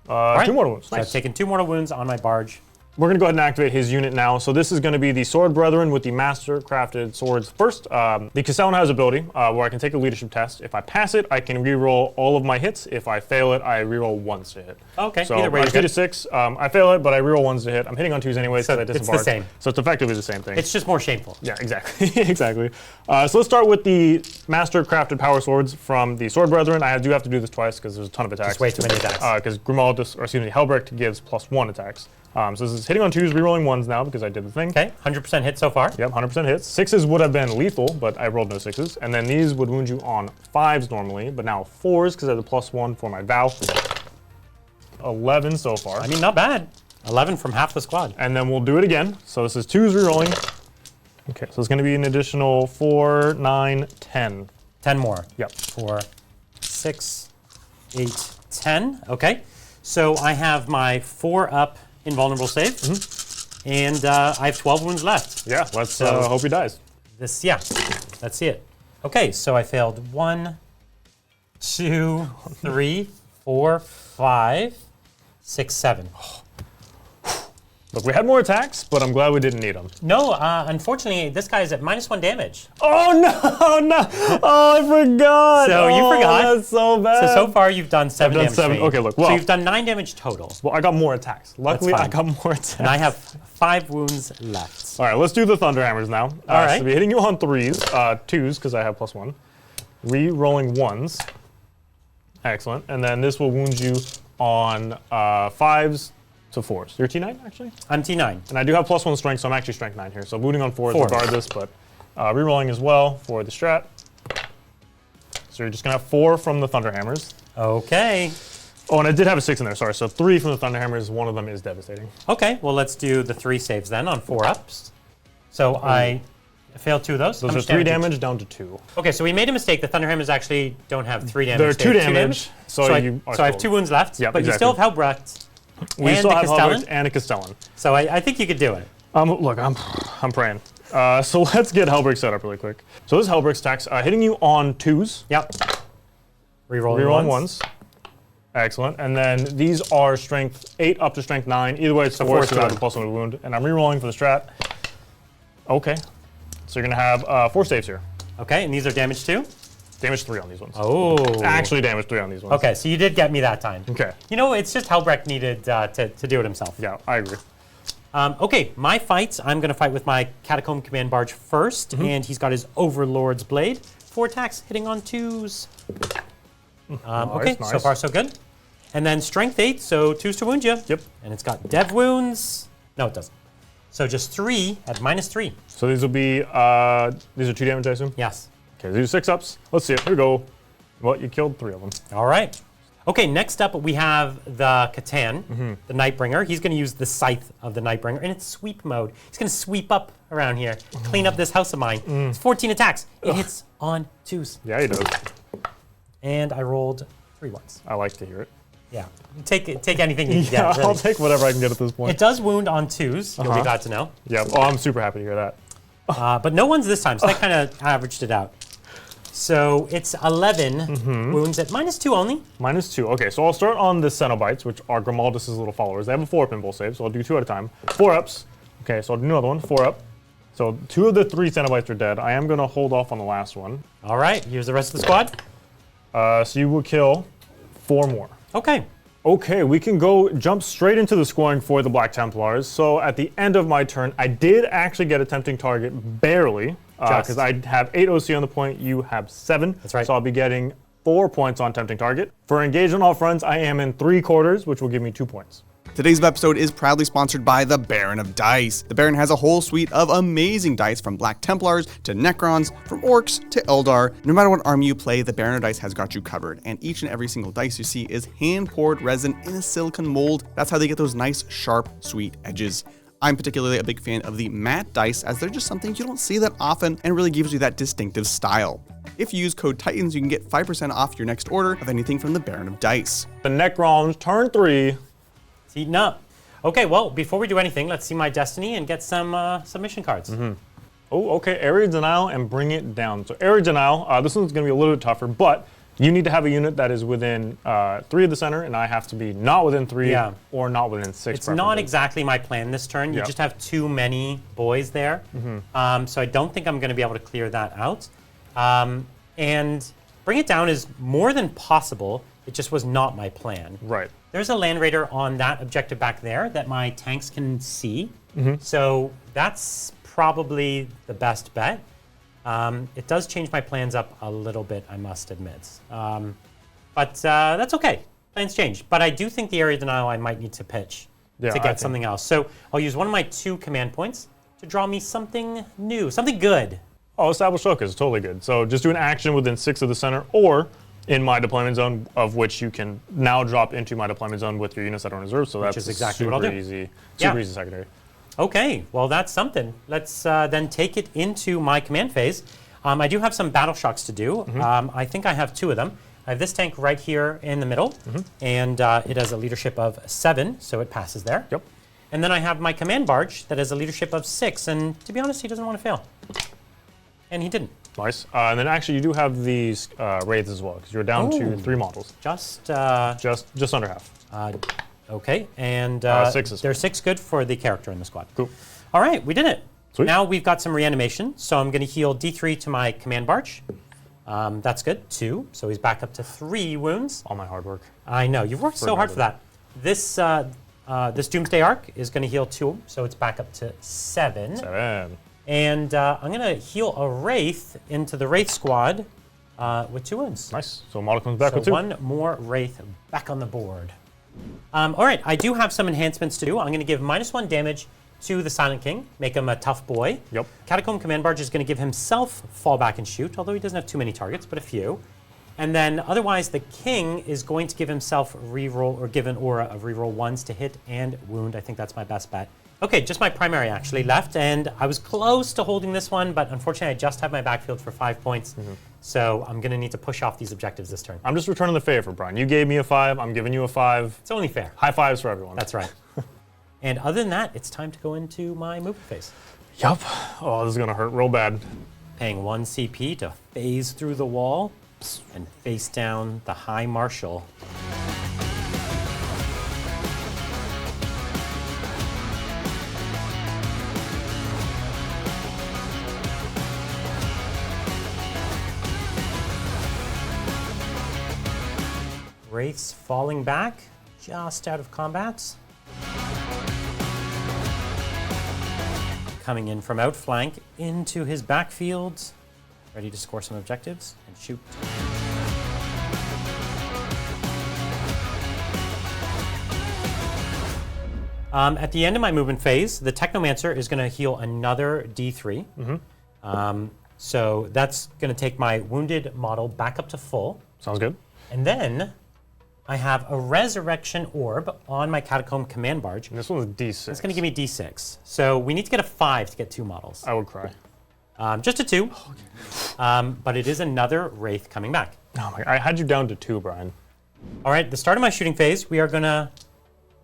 2 mortal wounds. So Nice. I've taken 2 mortal wounds on my barge. We're going to go ahead and activate his unit now. So this is going to be the Sword Brethren with the Master Crafted Swords first. The Castellan has ability where I can take a leadership test. If I pass it, I can reroll all of my hits. If I fail it, I reroll once to hit. Okay, so either way I you're get a good. 6. I fail it, but I reroll ones to hit. I'm hitting on 2s anyways So because I it's the disembarked. same. So it's effectively the same thing. It's just more shameful. Yeah, exactly. Exactly. So let's start with the Master Crafted Power Swords from the Sword Brethren. I do have to do this twice because there's a ton of attacks. Just way too many attacks. Because Hellbrecht gives +1 attacks. So this is hitting on 2s, rerolling 1s now because I did the thing. Okay, 100% hit so far. Yep, 100% hits. 6s would have been lethal, but I rolled no 6s. And then these would wound you on 5s normally, but now 4s because I have the +1 for my Vow. 11 so far. I mean, not bad. 11 from half the squad. And then we'll do it again. So this is 2s rerolling. Okay, so it's going to be an additional 4, 9, 10. 10 more. Yep. 4, 6, 8, 10. Okay. So I have my 4 up invulnerable save. And I have 12 wounds left. Yeah, let's So- hope he dies. Yeah, let's see it. Okay, so I failed 1, 2, 3, 4, 5, 6, 7. Look, we had more attacks, but I'm glad we didn't need them. No, unfortunately, this guy is at -1 damage. Oh, no. Oh, I forgot. So you forgot. That's so bad. So far you've done 7 done damage. 7. to me. Okay, look, So well- you've done 9 damage total. Well, I got more attacks. Luckily, fine. I got more attacks. And I have 5 wounds left. All right, let's do the Thunder Hammers now. All right. So we're hitting you on 3s, 2s, because I have +1. Re-rolling 1s. Excellent. And then this will wound you on 5s to 4s. You're T9, actually? I'm T9. And I do have +1 strength, so I'm actually strength 9 here. So wounding on 4s 4s. regardless, but re-rolling as well for the strat. So you're just going to have 4 from the Thunder Hammers. Okay. Oh, and I did have a 6 in there, sorry. So 3 from the Thunder Hammers, 1 of them is devastating. Okay, well let's do the 3 saves then on 4 ups. So I failed 2 of those. Those How are much 3 did- damage down to 2. Okay, so we made a mistake. The Thunderhammers actually don't have 3 damage. They're They 2 have damage, so So, you are I have still- 2 wounds left, Yep, but you still have Hellbrecht. We and still the have Castellan? Hellbrecht and a Castellan. So I think you could do it. Look, I'm praying. So let's get Hellbrecht set up really quick. So this Hellbrecht stacks, hitting you on 2s, Yep. Rerolling rerolling ones. 1s. Excellent. And then these are strength 8 up to strength 9. Either way, it's So 4 4's so I have a good. +1 wound. And I'm rerolling for the strat. Okay. So you're going to have 4 saves here. Okay, and these are damage 2? Damage 3 on these ones. Oh. Actually, damage 3 on these ones. Okay, so you did get me that time. Okay. You know, it's just Hellbrecht needed to do it himself. Yeah, I agree. Okay, my fights, I'm going to fight with my Catacomb Command Barge first, and he's got his Overlord's Blade. 4 attacks, hitting on 2s. Okay, nice. so far so good. And then Strength 8, so 2s to wound you. Yep. And it's got Dev Wounds. No, it doesn't. So just 3 at -3. So these will be, these are 2 damage, I assume? Yes. Okay, these are 6 ups. Let's see it. Here we go. Well, you killed 3 of them. All right. Okay, next up we have the Catan, the Nightbringer. He's going to use the Scythe of the Nightbringer, and it's sweep mode. He's going to sweep up around here, clean up this house of mine. It's 14 attacks. It hits on 2s. Yeah, he does. And I rolled 3 ones. I like to hear it. Yeah. Take anything you can Yeah, get. really. I'll take whatever I can get at this point. It does wound on 2s, you'll be glad to know. Yeah, oh, I'm super happy to hear that. But no ones this time, so that kind of averaged it out. So it's 11 wounds at -2 only. -2. Okay, so I'll start on the Cenobites, which are Grimaldus' little followers. They have a 4 pinball save, so I'll do 2 at a time. 4 ups. Okay, so I'll do another one. 4 up. So 2 of the 3 Cenobites are dead. I am going to hold off on the last one. All right, here's the rest of the squad. So you will kill 4 more. Okay. Okay, we can jump straight into the scoring for the Black Templars. So at the end of my turn, I did actually get a tempting target, barely, because I have 8 OC on the point, you have 7. That's right. So I'll be getting 4 points on tempting target. For engage on all fronts, I am in 3/4, which will give me 2 points. Today's episode is proudly sponsored by the Baron of Dice. The Baron has a whole suite of amazing dice, from Black Templars to Necrons, from Orcs to Eldar. No matter what army you play, the Baron of Dice has got you covered, and each and every single dice you see is hand-poured resin in a silicone mold. That's how they get those nice, sharp, sweet edges. I'm particularly a big fan of the matte dice, as they're just something you don't see that often and really gives you that distinctive style. If you use code TITANS, you can get 5% off your next order of anything from the Baron of Dice. The Necrons, turn 3. It's heating up. Okay, well, before we do anything, let's see my destiny and get some submission cards. Oh, okay, Area Denial and bring it down. So Area Denial, this one's gonna be a little bit tougher, but you need to have a unit that is within 3 of the center, and I have to be not within 3 or not within 6. It's not exactly my plan this turn. You just have too many boys there. So I don't think I'm gonna be able to clear that out. And bring it down is more than possible. It just was not my plan. Right. There's a land raider on that objective back there that my tanks can see. So that's probably the best bet. It does change my plans up a little bit, I must admit. But that's okay. Plans change. But I do think the area denial I might need to pitch to get something else. So I'll use one of my 2 command points to draw me something new, something good. Oh, Established Focus is totally good. So just do an action within 6 of the center, or in my deployment zone, of which you can now drop into my deployment zone with your units that are in reserve. So that's exactly super what I'll do. easy. Super easy secondary. Okay, well that's something. Let's then take it into my command phase. I do have some battle shocks to do. I think I have 2 of them. I have this tank right here in the middle, and it has a leadership of 7, so it passes there. Yep. And then I have my command barge that has a leadership of 6, and to be honest, he doesn't want to fail. And he didn't. Nice. And then actually you do have these wraiths as well, because you're down to 3 models. Just under half. Okay, and 6 is there's 6 good for the character in the squad. Cool. All right, we did it. Sweet. Now we've got some reanimation, so I'm going to heal D3 to my command barge. That's good, 2, so he's back up to 3 wounds. All my hard work. I know, you've worked so hard for that. This this Doomsday Arc is going to heal 2, so it's back up to 7. 7. And I'm going to heal a Wraith into the Wraith squad with 2 wounds. Nice. So model comes back with 2. So 1 more Wraith back on the board. All right, I do have some enhancements to do. I'm going to give -1 damage to the Silent King, make him a tough boy. Yep. Catacomb Command Barge is going to give himself fall back and shoot, although he doesn't have too many targets, but a few. And then otherwise, the King is going to give himself reroll, or give an aura of reroll 1s to hit and wound. I think that's my best bet. Okay, just my primary actually left, and I was close to holding this one, but unfortunately I just have my backfield for 5 points, so I'm going to need to push off these objectives this turn. I'm just returning the favor, Brian. You gave me a 5, I'm giving you a 5. It's only fair. High fives for everyone. That's right. And other than that, it's time to go into my movement phase. Yup. Oh, this is going to hurt real bad. Paying 1 CP to phase through the wall and face down the High Marshal. Wraiths falling back, just out of combat. Coming in from outflank into his backfield, ready to score some objectives and shoot. At the end of my movement phase, the Technomancer is going to heal another D3. So that's going to take my wounded model back up to full. Sounds good. And then I have a Resurrection Orb on my Catacomb Command Barge. And this one's D6. It's going to give me D6. So we need to get a 5 to get 2 models. I would cry. Just a 2. But it is another Wraith coming back. Oh my, I had you down to 2, Brian. All right, the start of my shooting phase, we are going to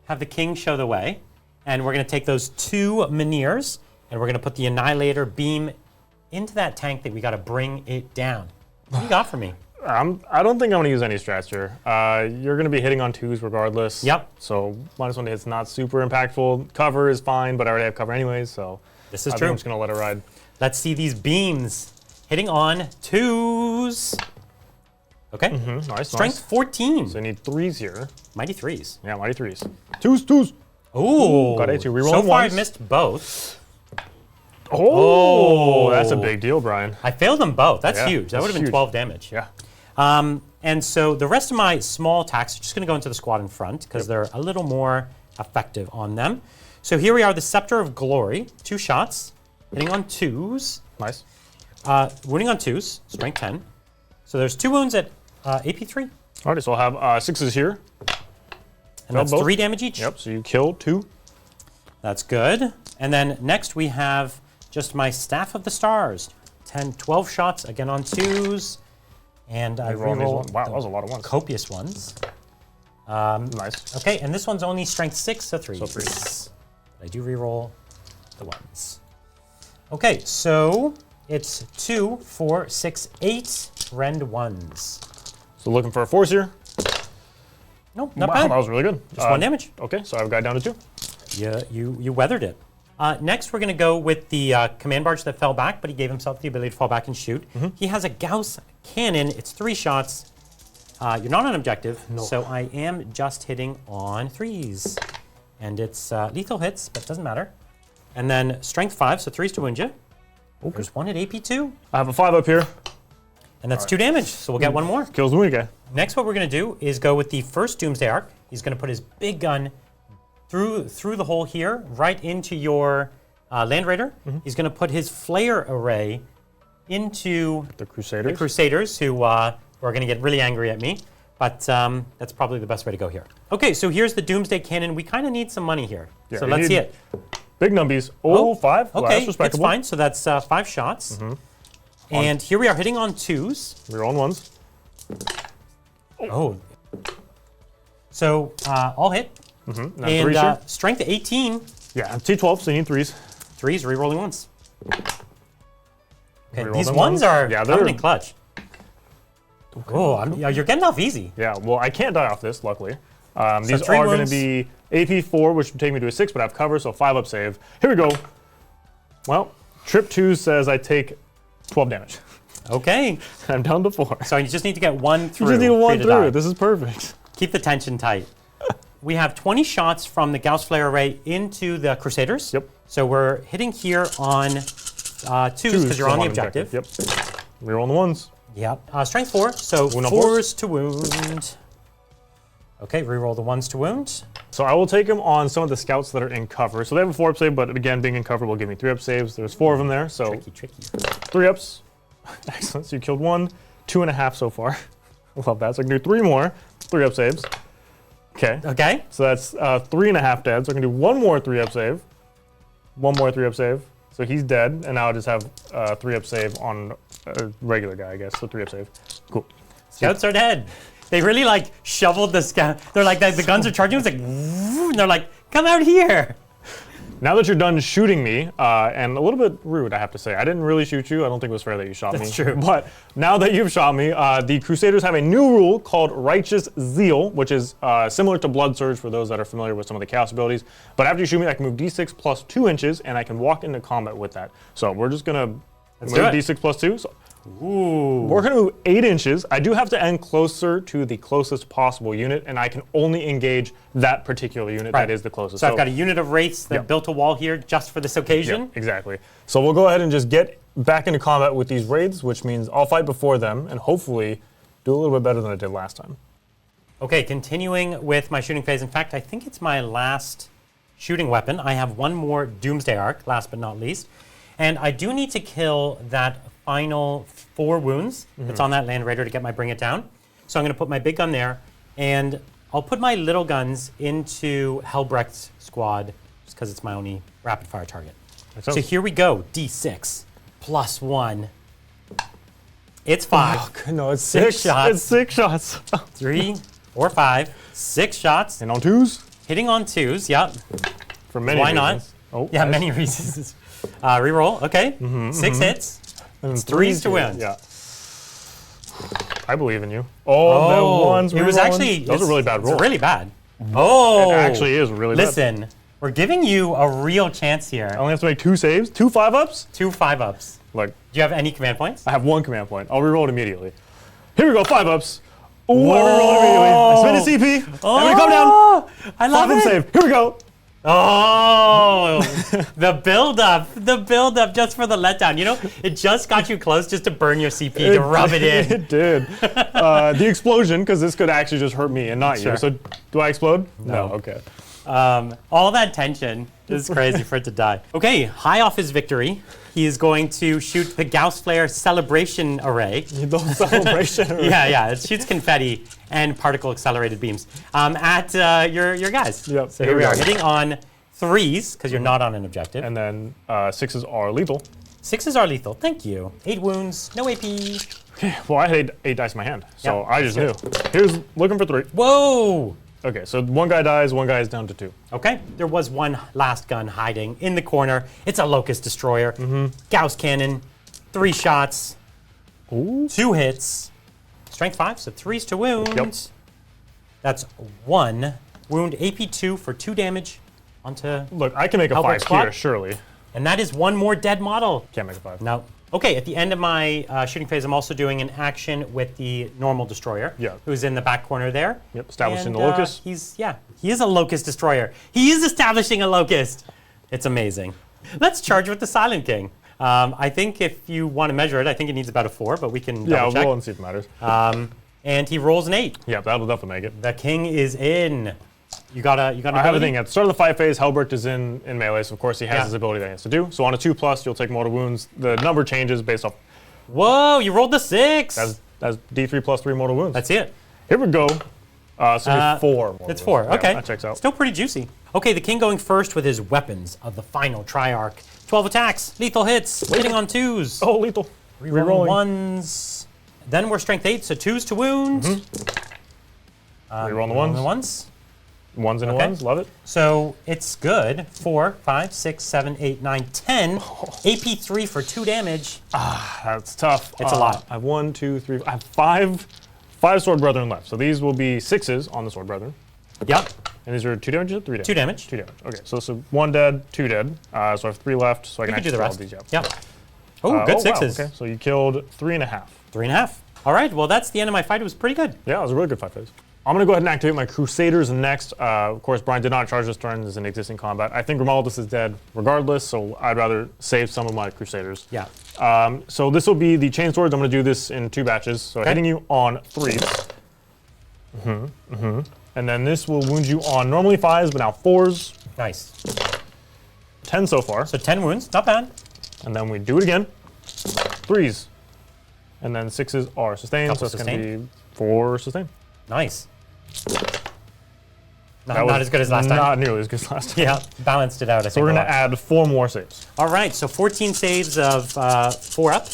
have the King show the way. And we're going to take those 2 Minears, and we're going to put the Annihilator beam into that tank that we got to bring it down. What do you got for me? I don't think I'm going to use any strats here. You're going to be hitting on 2s regardless. Yep. So -1 to hit's not super impactful. Cover is fine, but I already have cover anyways, so This is I true. think I'm just going to let it ride. Let's see these beams hitting on 2s. Okay. Nice. Strength 14. So I need 3s here. Mighty 3s. Yeah, mighty 3s. 2s. Ooh. Got A2. Reroll So far, ones. I missed both. Oh, that's a big deal, Brian. I failed them both. That's Yeah, huge. That that's would have been huge. 12 damage. Yeah. And so the rest of my small attacks are just going to go into the squad in front because they're a little more effective on them. So here we are, the Scepter of Glory. 2 shots, hitting on 2s. Nice. Wounding on 2s, strength 10. So there's 2 wounds at AP 3. Alrighty, so I'll have 6s here. And that's both. 3 damage each. Yep, so you kill 2. That's good. And then next we have just my Staff of the Stars. 12 shots, again on 2s. And I reroll Wow, that was a lot of ones. copious ones. Nice. Okay, and this one's only strength 6, so 3. So 3. I do reroll the ones. Okay, so it's 2, 4, 6, 8 rend 1s. So looking for a force here. No, not Wow, bad. that was really good. Just 1 damage. Okay, so I've got down to 2. Yeah, you weathered it. Next, we're going to go with the command barge that fell back, but he gave himself the ability to fall back and shoot. He has a Gauss cannon. It's 3 shots. You're not on objective, so I am just hitting on 3s. And it's lethal hits, but it doesn't matter. And then strength 5, so 3s to wound you. Oh, there's 1 at AP 2. I have a 5 up here. And that's 2 damage, so we'll get 1 more. Kills the wounded guy. Next, what we're going to do is go with the first Doomsday Arc. He's going to put his big gun through the hole here, right into your Land Raider. He's going to put his flare array into The Crusaders. the Crusaders, who are going to get really angry at me. But that's probably the best way to go here. Okay, so here's the Doomsday Cannon. We kind of need some money here. Yeah, so we let's see need it. Big numbies. Oh, 5. Wow, Okay, that's it's respectable. fine. So that's 5 shots. And here we are hitting on 2s. We're on 1s. Oh. So all hit. Now 3s And here. strength 18. Yeah, T12, so you need 3s. 3s, re-rolling ones. Okay, Reroll these them ones ones. are Yeah, coming they're- in clutch. Oh, you're getting off easy. Yeah, well, I can't die off this, luckily. These 3 are going to wounds. be AP4, which would take me to a 6, but I have cover, so 5 up save. Here we go. Well, trip 2 says I take 12 damage. Okay, I'm down to 4. so you just need to get 1 through. You just need a for 1 you to die. through. This is perfect. Keep the tension tight. We have 20 shots from the Gauss Flare Array into the Crusaders. Yep. So we're hitting here on 2s because you're on the objective. Yep. We're on the 1s. Yep. Strength 4, so Wound on 4s to wound. Okay, reroll the 1s to wound. So I will take him on some of the scouts that are in cover. So they have a 4 up save, but again, being in cover will give me 3 up saves. There's 4 of them there, so Tricky. 3 ups. Excellent. So you killed 1, 2.5 so far. I love that. So I can do 3 more, 3 up saves. Okay. Okay. So that's 3.5 dead. So I can do 1 more 3 up save. 1 more 3 up save. So he's dead, and now I just have 3 up save on a regular guy, I guess. So 3 up save. Cool. Scouts are dead. They really like shoveled the scout. They're like the guns are charging. It's like, and they're like, come out here. Now that you're done shooting me, and a little bit rude, I have to say. I didn't really shoot you. I don't think it was fair that you shot me. That's true. But now that you've shot me, the Crusaders have a new rule called Righteous Zeal, which is similar to Blood Surge for those that are familiar with some of the Chaos abilities. But after you shoot me, I can move D6 plus 2 inches, and I can walk into combat with that. So we're just going to do move it. D6 plus 2. So Ooh. we're going to move 8 inches. I do have to end closer to the closest possible unit, and I can only engage that particular unit that is the closest. So I've got a unit of wraiths that Yep. built a wall here just for this occasion. Yeah, exactly. So we'll go ahead and just get back into combat with these raids, which means I'll fight before them and hopefully do a little bit better than I did last time. Okay, continuing with my shooting phase. In fact, I think it's my last shooting weapon. I have 1 more Doomsday Arc, last but not least. And I do need to kill that final 4 wounds that's on that Land Raider to get my Bring It Down. So I'm going to put my big gun there, and I'll put my little guns into Helbrecht's squad, just because it's my only rapid fire target. So here we go, D6 plus 1. It's 5. No, it's 6 shots. It's 6 shots. 3, 4, 5, 6 shots. And on 2s? Hitting on 2s, yep. For many Why not? reasons. Oh, Yeah, nice. many reasons. Reroll, okay. 6 hits. And It's 3s to here. win. Yeah. I believe in you. Oh, that ones. It was rerolls. actually... That was a really bad roll. It's really bad. Oh. It actually is really bad. Listen, we're giving you a real chance I here. only have to make 2 saves. 2 5-ups? 2 5-ups. Like, Do you have any command points? I have 1 command point. I'll reroll it immediately. Here we go, 5-ups. Ooh, I reroll immediately. I spend a CP. Oh, and we come down. I love 5 and it. save. Here we go. Oh, the build-up just for the letdown. You know, it just got you close just to burn your CP, to rub it in. It did. The explosion, because this could actually just hurt me and not Sure. you. So do I explode? No. Okay. All that tension is crazy for it to die. Okay, high off his victory, he is going to shoot the Gauss Flare Celebration Array. The celebration. Yeah, it shoots confetti and particle accelerated beams at your guys. Yep, So here we are, hitting on 3s, because you're not on an objective. And then 6s are lethal. 6s are lethal, thank you. 8 wounds, no AP. Okay, well, I had 8 dice in my hand, so Yep, I just knew. Here's looking for 3. Whoa! Okay, so one guy dies, one guy is down to 2. Okay, there was one last gun hiding in the corner. It's a Locust Destroyer. Gauss Cannon, 3 shots, Ooh. 2 hits, strength 5, so 3s to wound. Yep. That's 1 wound, AP 2 for 2 damage onto, Look, I can make a Help 5 squad? here, surely. and that is 1 more dead model. Can't make a 5. No. Okay, at the end of my shooting phase, I'm also doing an action with the normal destroyer, Yeah. who's in the back corner there. Yep, establishing And, the locust. he is a Locust Destroyer. He is establishing a locust. It's amazing. Let's charge with the Silent King. I think if you want to measure it, I think it needs about a 4, but we can Yeah, double check. roll and see if it matters. And he rolls an 8. Yeah, that'll definitely make it. The king is in. You got I have a thing. At the start of the fight phase, Halbert is in melee, so of course he has Yeah. his ability that he has to do. So on a 2+, you'll take mortal wounds. The number changes based off. Whoa, you rolled the 6. That's D3 plus 3 mortal wounds. That's it. Here we go. So it's 4 mortal It's wounds. 4. Yeah, Okay. that checks out. Still pretty juicy. Okay, the king going first with his weapons of the final Triarch. 12 attacks, lethal hits, hitting on 2s. Oh, lethal. Rerolling 1s. Then we're strength 8, so 2s to wound. Reroll the ones. The ones. Ones and Okay. ones. Love it. So it's good. 4, 5, 6, 7, 8, 9, 10. AP 3 for 2 damage. That's tough. It's a lot. I have 1, 2, 3. I have 5 Sword Brethren left. So these will be 6s on the Sword Brethren. Yep, And these are 2 damage or 3 damage? 2 damage. 2 damage. Okay, so 1 dead, 2 dead. So I have 3 left, so I You can can do actually the draw rest. these. Yeah. Yep. Oh, good Wow, 6s. okay, so you killed 3.5. 3.5. All right, well, that's the end of my fight. It was pretty good. Yeah, it was a really good fight phase. I'm going to go ahead and activate my Crusaders next. Of course, Brian did not charge this turn. This is an existing combat. I think Romaldus is dead regardless, so I'd rather save some of my Crusaders. Yeah. So this will be the chain swords. I'm going to do this in 2 batches. So hitting you on 3s. And then this will wound you on normally 5s, but now 4s. Nice. 10 so far. So 10 wounds, not bad. And then we do it again. 3s. And then 6s are sustained, Couple so it's going to be 4 sustained. Nice. That Not was as good as last time. Not nearly as good as last time. Yeah, balanced it out, I think. So we're a going to lot. add 4 more saves. All right, so 14 saves of 4 up.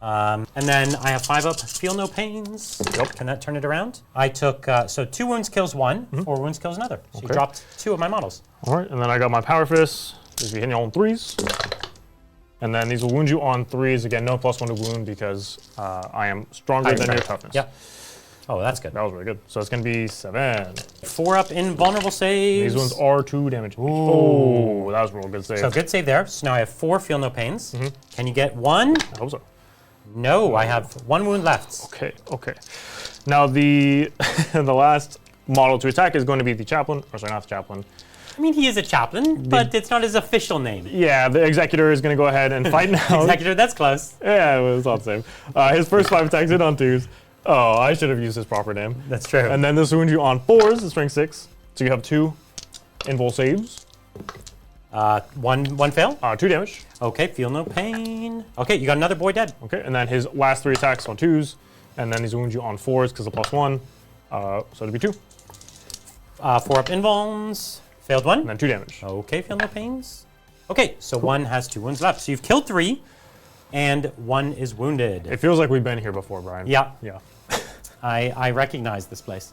And then I have 5 up, feel no pains. Yep. Can that turn it around? I took, so 2 wounds kills 1, 4 wounds kills another. So you Okay. dropped 2 of my models. All right, and then I got my Power Fists. These will be hitting you on 3s. And then these will wound you on 3s. Again, no +1 to wound because I am stronger than your toughness. Yeah. Oh, that's good. That was really good. So it's going to be 7. 4 up invulnerable saves. These ones are 2 damage. Oh, that was a real good save. So good save there. So now I have 4 feel no pains. Can you get 1? I hope so. No, I have 1 wound left. Okay, okay. Now the the last model to attack is going to be the Chaplain. Or sorry, not the Chaplain. I mean, he is a chaplain, but it's not his official name. Yeah, the Executor is going to go ahead and fight now. Executor, that's close. Yeah, it was all the same. His first 5 attacks hit on 2s. Oh, I should have used his proper name. That's true. And then this will wound you on 4s, strength 6. So you have 2 invul saves. One fail. 2 damage. Okay, feel no pain. Okay, you got another boy dead. Okay, and then his last 3 attacks on 2s. And then he's wound you on 4s because of +1. So it'll be 2. 4 up invulns. Failed 1. And then 2 damage. Okay, feel no pains. Okay, so 1 has 2 wounds left. So you've killed 3, and 1 is wounded. It feels like we've been here before, Brian. Yeah, Yeah. I recognize this place.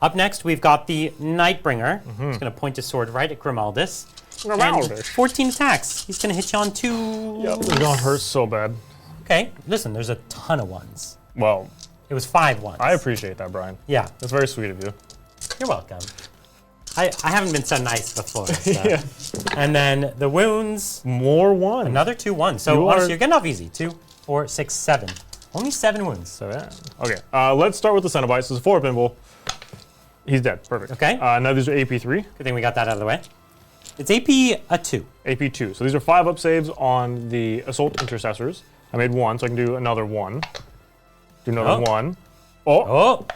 Up next, we've got the Nightbringer. He's going to point his sword right at Grimaldus. And Grimaldus. 14 attacks. He's going to hit you on 2. Yep, it's going to hurt so bad. Okay, listen, there's a ton of 1s. Well, It was 5 ones. I appreciate that, Brian. Yeah, That's very sweet of you. you're welcome. I haven't been so nice before. So. Yeah. And then the wounds, More 1. another 2 1s. So You honestly, are- you're getting off easy. 2, 4, 6, 7. Only 7 wounds. So yeah. Okay, let's start with the Cenobite. So it's a 4-up invul. He's dead. Perfect. Okay. Now these are AP 3. Good thing we got that out of the way. It's AP a 2. AP 2. So these are 5-up saves on the Assault Intercessors. I made 1, so I can do another 1. Do another 1. Oh.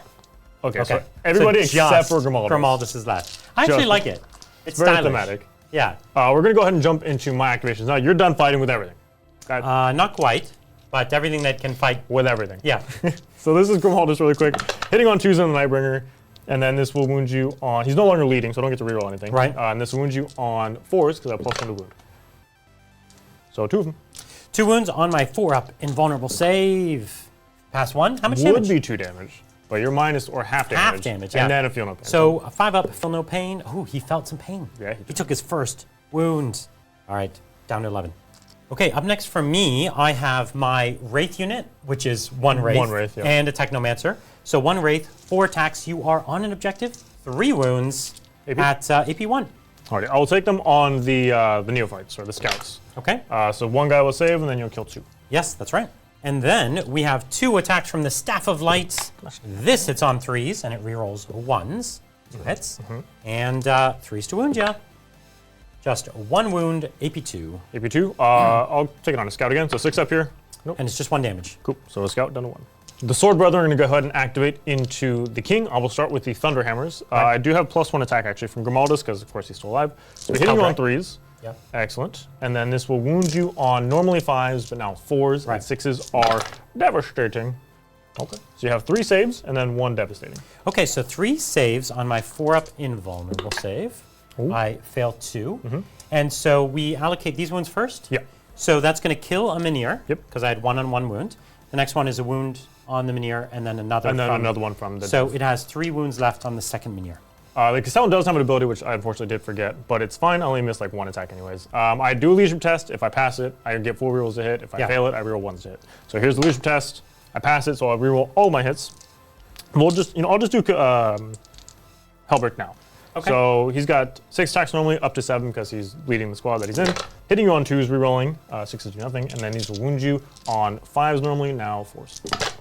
Okay, so everybody except for Grimaldus. Grimaldus is left. I actually like it. It's very stylish. thematic. Yeah. We're going to go ahead and jump into my activations. Now, you're done fighting with everything. Not quite, but everything that can fight. With everything. Yeah. So this is Grimaldus really quick. Hitting on 2s on the Nightbringer, and then this will wound you on... He's no longer leading, so I don't get to reroll anything. Right. And this will wound you on 4s, because I have +1 to wound. So 2 of them. 2 wounds on my 4-up invulnerable save. Pass 1. How much damage? Would be 2 damage, but you're minus or half damage. Half damage, yeah. And then a feel no pain. So a 5-up, feel no pain. Oh, he felt some pain. Yeah, he took his first wound. All right, down to 11. Okay, up next for me, I have my Wraith unit, which is 1 Wraith. 1 Wraith, yeah. And a Technomancer. So 1 Wraith, 4 attacks. You are on an objective. 3 wounds at AP 1. All right, I'll take them on the Neophytes, or the Scouts. Okay. So 1 guy will save, and then you'll kill 2. Yes, that's right. And then we have 2 attacks from the Staff of Light. This hits on 3s, and it rerolls 1s. 2 hits. And 3s to wound ya. Just 1 wound, AP 2. AP 2. I'll take it on a Scout again, so 6 up here. Nope. And it's just 1 damage. Cool, so a Scout down to 1. The Sword Brother, I'm going to go ahead and activate into the King. I will start with the Thunder Hammers. I do have +1 attack, actually, from Grimaldus, because, of course, he's still alive. So hitting you on 3s. Yep. Excellent. And then this will wound you on normally 5s, but now 4s, and 6s are devastating. Okay. So you have 3 saves, and then 1 devastating. Okay, so 3 saves on my 4-up invulnerable save. Ooh. I fail 2. And so we allocate these wounds first? Yeah. So that's going to kill a Menhir. Yep. Because I had 1-on-1 wound. The next one is a wound on the Menhir, and then another another one from the So it has 3 wounds left on the second Menhir. The Castellan does have an ability, which I unfortunately did forget, but it's fine. I only missed like 1 attack anyways. I do a leadership test. If I pass it, I get 4 rerolls to hit. If I fail it, I reroll 1s to hit. So here's the leadership test. I pass it, so I'll reroll all my hits. We'll just, I'll just do Helbrick now. Okay. So he's got 6 attacks normally, up to 7 because he's leading the squad that he's in. Hitting you on 2s, rerolling, 6s do nothing, and then these will wound you on 5s normally, now 4s.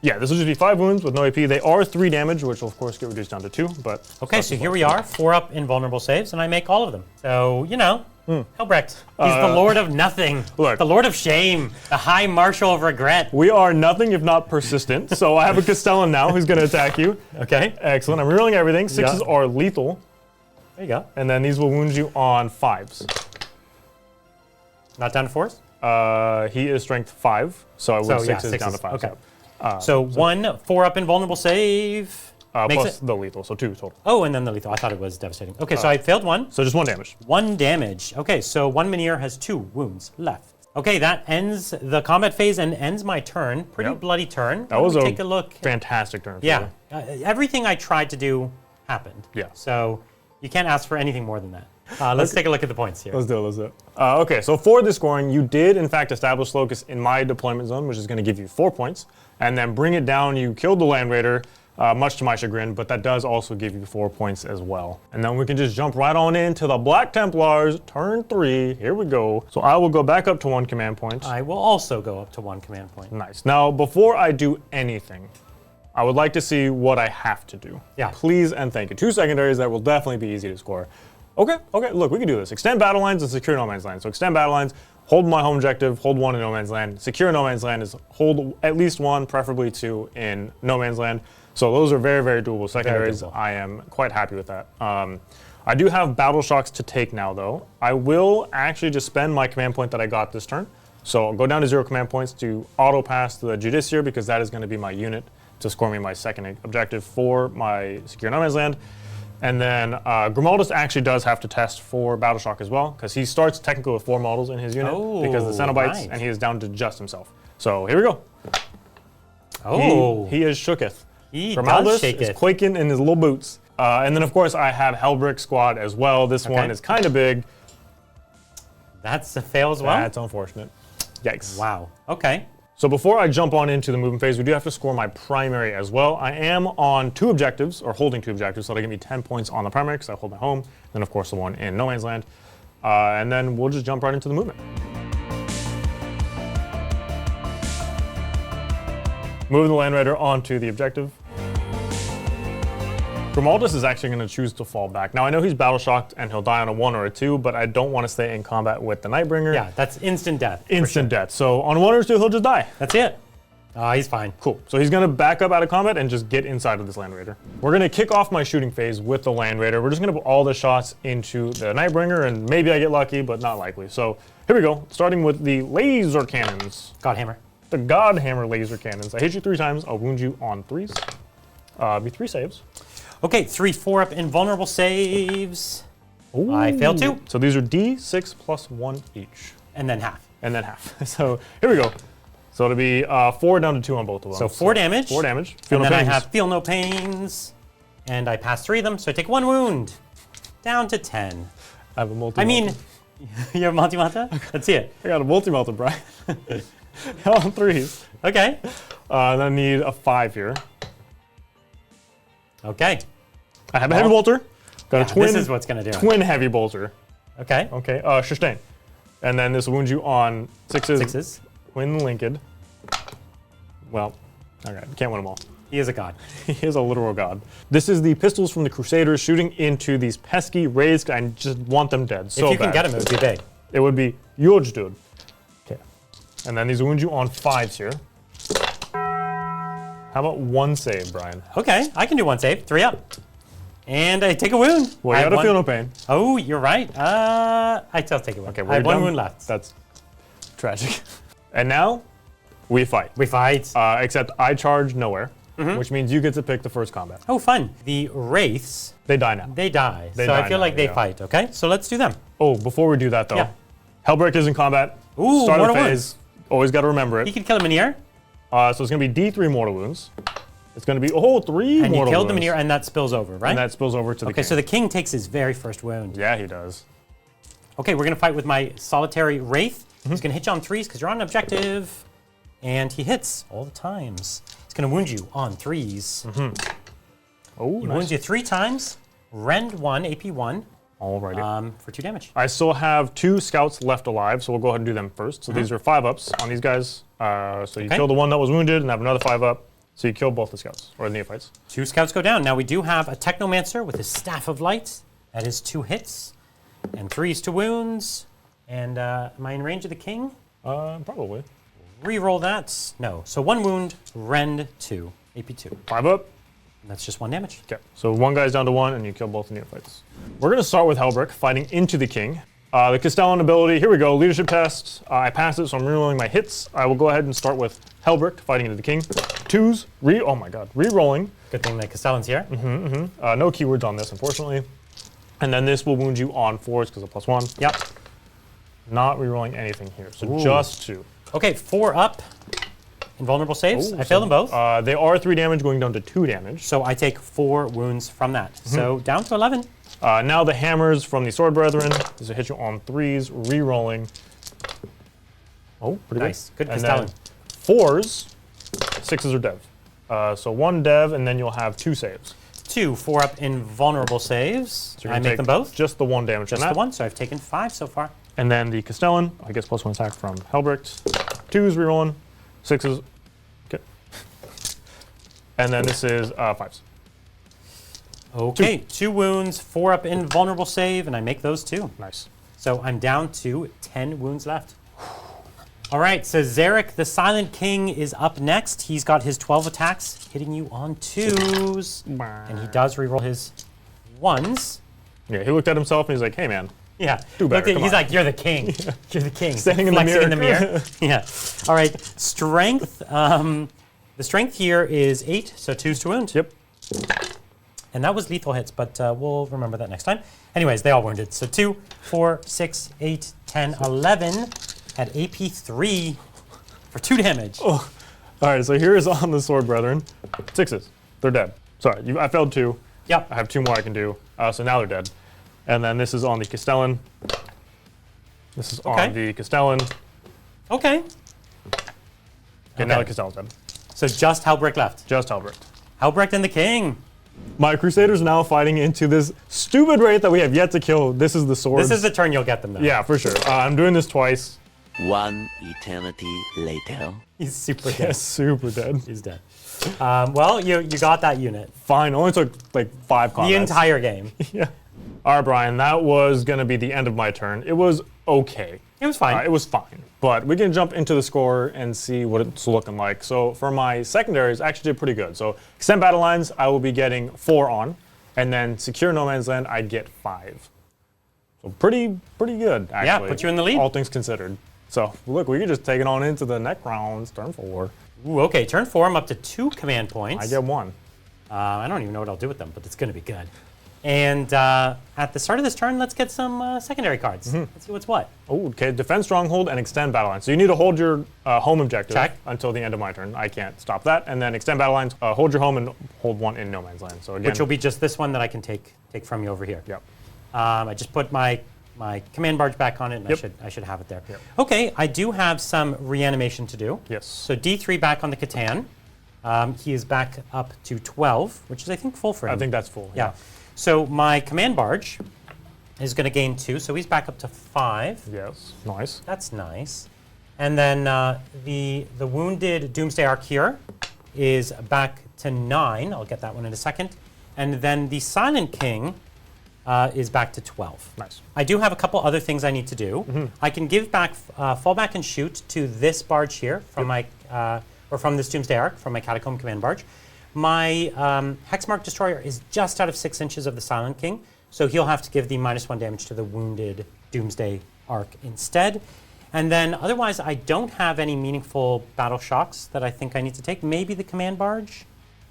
Yeah, this will just be 5 wounds with no AP. They are 3 damage, which will of course get reduced down to 2, but... Okay, so here we are, 4-up invulnerable saves, and I make all of them. So, Helbrecht. He's the Lord of Nothing. Look. The Lord of Shame. The High Marshal of Regret. We are nothing if not persistent. So I have a Castellan now who's going to attack you. Okay. Excellent. I'm rerolling everything. 6s are lethal. There you go. And then these will wound you on 5s. Not down to 4s? He is strength 5, so I would 6s down to 5. Okay. So 1 4-up invulnerable save. Plus the lethal, so 2 total. Oh, and then the lethal. I thought it was devastating. Okay, so I failed 1. So just 1 damage. 1 damage. Okay, so 1 Menhir has 2 wounds left. Okay, that ends the combat phase and ends my turn. Pretty bloody turn. That was take a look. Fantastic turn. Yeah, everything I tried to do happened. Yeah. So you can't ask for anything more than that. Let's take a look at the points here. Let's do it. Okay, so for the scoring, you did in fact establish Locus in my deployment zone, which is going to give you 4 points, and then bring it down. You killed the Land Raider, much to my chagrin, but that does also give you 4 points as well. And then we can just jump right on into the Black Templars, turn 3. Here we go. So I will go back up to 1 command point. I will also go up to 1 command point. Nice. Now, before I do anything, I would like to see what I have to do. Yeah. Please and thank you. 2 secondaries that will definitely be easy to score. Okay, look, we can do this. Extend battle lines and secure no man's land. So extend battle lines, hold my home objective, hold 1 in no man's land. Secure no man's land is hold at least 1, preferably 2 in no man's land. So those are very, very doable secondaries. Very doable. I am quite happy with that. I do have battle shocks to take now though. I will actually just spend my command point that I got this turn. So I'll go down to 0 command points to auto pass the Judiciary because that is going to be my unit to score me my second objective for my secure no man's land. And then Grimaldus actually does have to test for Battle Shock as well, because he starts technically with 4 models in his unit because of the Cenobites, right. and he is down to just himself. So here we go. Oh. He is shooketh. He Grimaldus does shake is it. quaking in his little boots. And then of course I have Helbrick squad as well. This one is kind of big. That's a fail as well? That's unfortunate. Yikes. Wow. Okay. So before I jump on into the movement phase, we do have to score my primary as well. I am on 2 objectives, or holding 2 objectives, so that'll give me 10 points on the primary because I hold my home. Then of course the one in no man's land. And then we'll just jump right into the movement. Moving the Land Raider onto the objective. Grimaldus is actually going to choose to fall back. Now, I know he's battle shocked and he'll die on a 1 or a 2, but I don't want to stay in combat with the Nightbringer. Yeah, that's instant death. Instant death. So on 1 or 2, he'll just die. That's it. He's fine. Cool. So he's going to back up out of combat and just get inside of this Land Raider. We're going to kick off my shooting phase with the Land Raider. We're just going to put all the shots into the Nightbringer, and maybe I get lucky, but not likely. So here we go, starting with the laser cannons. Godhammer. The Godhammer laser cannons. I hit you 3 times. I'll wound you on 3s. Be 3 saves. Okay, 3 4-up invulnerable saves. Ooh. I failed 2. So these are D6 plus 1 each. And then half. And then half. So here we go. So it'll be 4 down to 2 on both of them. So 4 damage. 4 damage. Feel no pains. I have feel no pains. And I pass 3 of them, so I take 1 wound. Down to 10. I have a multi-melta. You have a multi-melta? Let's see it. I got a multi-melta, Brian. On 3s. Okay. Then I need a 5 here. Okay. I have a heavy bolter. Got a twin. This is what's going to do Twin heavy bolter. Okay. Okay. Sustain. And then this will wound you on 6s. 6s. Twin linked. Well, okay. Can't win them all. He is a god. He is a literal god. This is the pistols from the Crusaders shooting into these pesky raids. I just want them dead. So if you can get them, it would be big. It would be huge, dude. Okay. And then these wound you on 5s here. How about 1 save, Brian? Okay, I can do 1 save. 3 up. And I take a wound. Well, you gotta feel no pain. Oh, you're right. I still take a wound. Okay, I have 1 wound left. That's tragic. And now, we fight. We fight. Except I charge nowhere, which means you get to pick the first combat. Oh, fun. The Wraiths. They die now. They die. So I feel like they fight, okay? So let's do them. Oh, before we do that, though. Yeah. Hellbreak is in combat. Ooh, Start of the mortal phase. Always got to remember it. You can kill him in the air. So it's going to be D3 mortal wounds. It's going to be, 3 mortal wounds. And you killed him in the air, and that spills over, right? And that spills over to the king. Okay, so the king takes his very first wound. Yeah, he does. Okay, we're going to fight with my solitary Wraith. He's going to hit you on 3s because you're on an objective. And he hits all the times. He's going to wound you on 3s. Oh, He nice. wounds you 3 times. Rend 1, AP 1. Alrighty. For 2 damage. I still have 2 scouts left alive, so we'll go ahead and do them first. So these are 5-ups on these guys. So you kill the one that was wounded and have another 5-up. So you kill both the scouts, or the neophytes. 2 scouts go down. Now we do have a Technomancer with his Staff of Light. That is 2 hits. And 3s to wounds. And am I in range of the king? Probably. Reroll that. No. So 1 wound, Rend 2, AP 2. 5-up. That's just 1 damage. Okay, so 1 guy's down to 1, and you kill both the neophytes. We're going to start with Hellbrick, fighting into the king. The Castellan ability, here we go, leadership test. I passed it, so I'm rerolling my hits. I will go ahead and start with Hellbrick, fighting into the king. 2s, oh my god, rerolling. Good thing that Castellan's here. No keywords on this, unfortunately. And then this will wound you on 4s, because of +1. Yep. Not rerolling anything here, so just 2. Okay, 4 up. Invulnerable saves. I failed them both. They are 3 damage, going down to 2 damage. So I take 4 wounds from that. So down to 11. Now the hammers from the Sword Brethren. These will hit you on 3s, re-rolling. Oh, pretty nice. Good And Castellan. then 4s, 6s are dev. So 1 dev, and then you'll have 2 saves. 2 4-up invulnerable saves. So I make them both. Just the 1 damage Just on that. the 1, so I've taken 5 so far. And then the Castellan, I guess +1 attack from Hellbrick. 2s re-rolling, 6s. Okay. And then this is 5s. Okay, 2 wounds, 4-up invulnerable save, and I make those 2. Nice. So I'm down to 10 wounds left. All right, so Zarek, the Silent King, is up next. He's got his 12 attacks, hitting you on 2s. And he does reroll his 1s. Yeah, he looked at himself and he's like, hey man, Yeah. do better. He's like, you're the king. You're the king. Standing in the Flexing mirror. in the mirror. Yeah. All right. Strength. The strength here is 8, so 2s to wound. Yep. And that was lethal hits, but we'll remember that next time. Anyways, they all wounded. So 2, 4, 6, 8, 10, 11 at AP 3 for 2 damage. Oh. All right, so here is on the Sword Brethren. 6s. They're dead. Sorry, I failed 2. Yep. I have 2 more I can do. So now they're dead. And then this is on the Castellan. This is on the Castellan. Okay. Okay, now the Castellan's dead. So just Halbrecht left. Just Hellbrick. Halbrecht and the king. My Crusaders now fighting into this stupid wraith that we have yet to kill. This is the sword. This is the turn you'll get them, though. Yeah, for sure. I'm doing this twice. One eternity later. He's super Yeah, dead. super dead. He's dead. Well, you got that unit. Fine, only took like 5 combats. The entire game. Yeah. All right, Brian, that was going to be the end of my turn. It was okay. It was fine. It was fine. But we can jump into the score and see what it's looking like. So for my secondaries, actually did pretty good. So extend battle lines, I will be getting 4 on. And then secure no man's land, I'd get 5. So pretty good, actually. Yeah, put you in the lead. All things considered. So look, we could just take it on into the Necrons, turn 4. Ooh, okay, turn 4, I'm up to 2 command points. I get 1. I don't even know what I'll do with them, but it's going to be good. And at the start of this turn, let's get some secondary cards. Let's see what's what. Oh, okay. Defend stronghold and extend battle lines. So you need to hold your home objective Check. until the end of my turn. I can't stop that. And then extend battle lines. Hold your home and hold 1 in no man's land. So again, Which will be just this one that I can take from you over here. Yep. I just put my command barge back on it, and Yep. I should have it there. Yep. Okay, I do have some reanimation to do. Yes. So D3 back on the Catan. He is back up to 12, which is I think full for him. I think that's full. Yeah. So my command barge is going to gain 2, so he's back up to 5. Yes. Nice. That's nice. And then the wounded Doomsday Ark here is back to 9. I'll get that one in a second. And then the Silent King is back to 12. Nice. I do have a couple other things I need to do. I can give back, fall back and shoot to this barge here from my, or from this Doomsday Ark, from my Catacomb command barge. My Hexmark Destroyer is just out of 6 inches of the Silent King, so he'll have to give the -1 damage to the wounded Doomsday Ark instead. And then otherwise, I don't have any meaningful battle shocks that I think I need to take. Maybe the command barge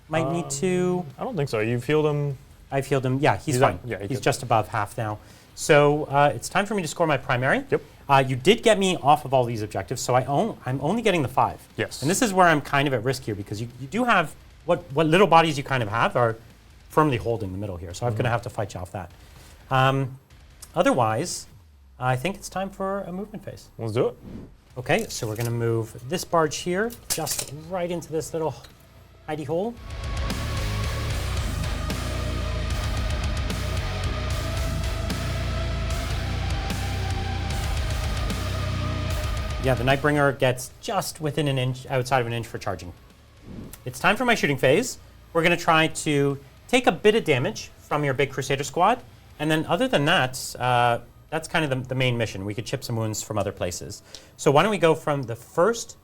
might need to. I don't think so. You've healed him. I've healed him. Yeah, he's fine. yeah, he's just above half now. So it's time for me to score my primary. Yep. You did get me off of all these objectives, so I'm only getting the 5. Yes. And this is where I'm kind of at risk here because you do have what little bodies you kind of have are firmly holding the middle here. So I'm going to have to fight you off that. Otherwise, I think it's time for a movement phase. Let's do it. Okay, so we're going to move this barge here just right into this little hidey hole. Yeah, the Nightbringer gets just within an inch, outside of an inch for charging. It's time for my shooting phase. We're going to try to take a bit of damage from your big Crusader squad, and then other than that, that's kind of the main mission. We could chip some wounds from other places. So why don't we go from the first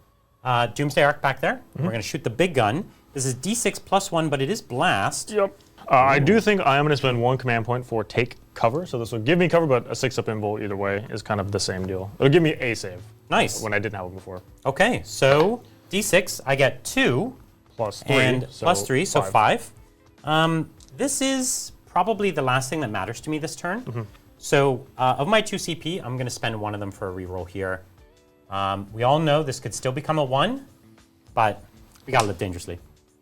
Doomsday Ark back there. We're going to shoot the big gun. This is D6 +1, but it is blast. Yep. I do think I am going to spend 1 command point for take cover. So this will give me cover, but a 6-up invul either way is kind of the same deal. It'll give me a save. Nice. When I didn't have it before. Okay, so D6, I get 2. +3. And so +3, so 5. This is probably the last thing that matters to me this turn. So of my 2 CP, I'm going to spend 1 of them for a reroll here. We all know this could still become a 1, but we got to live dangerously.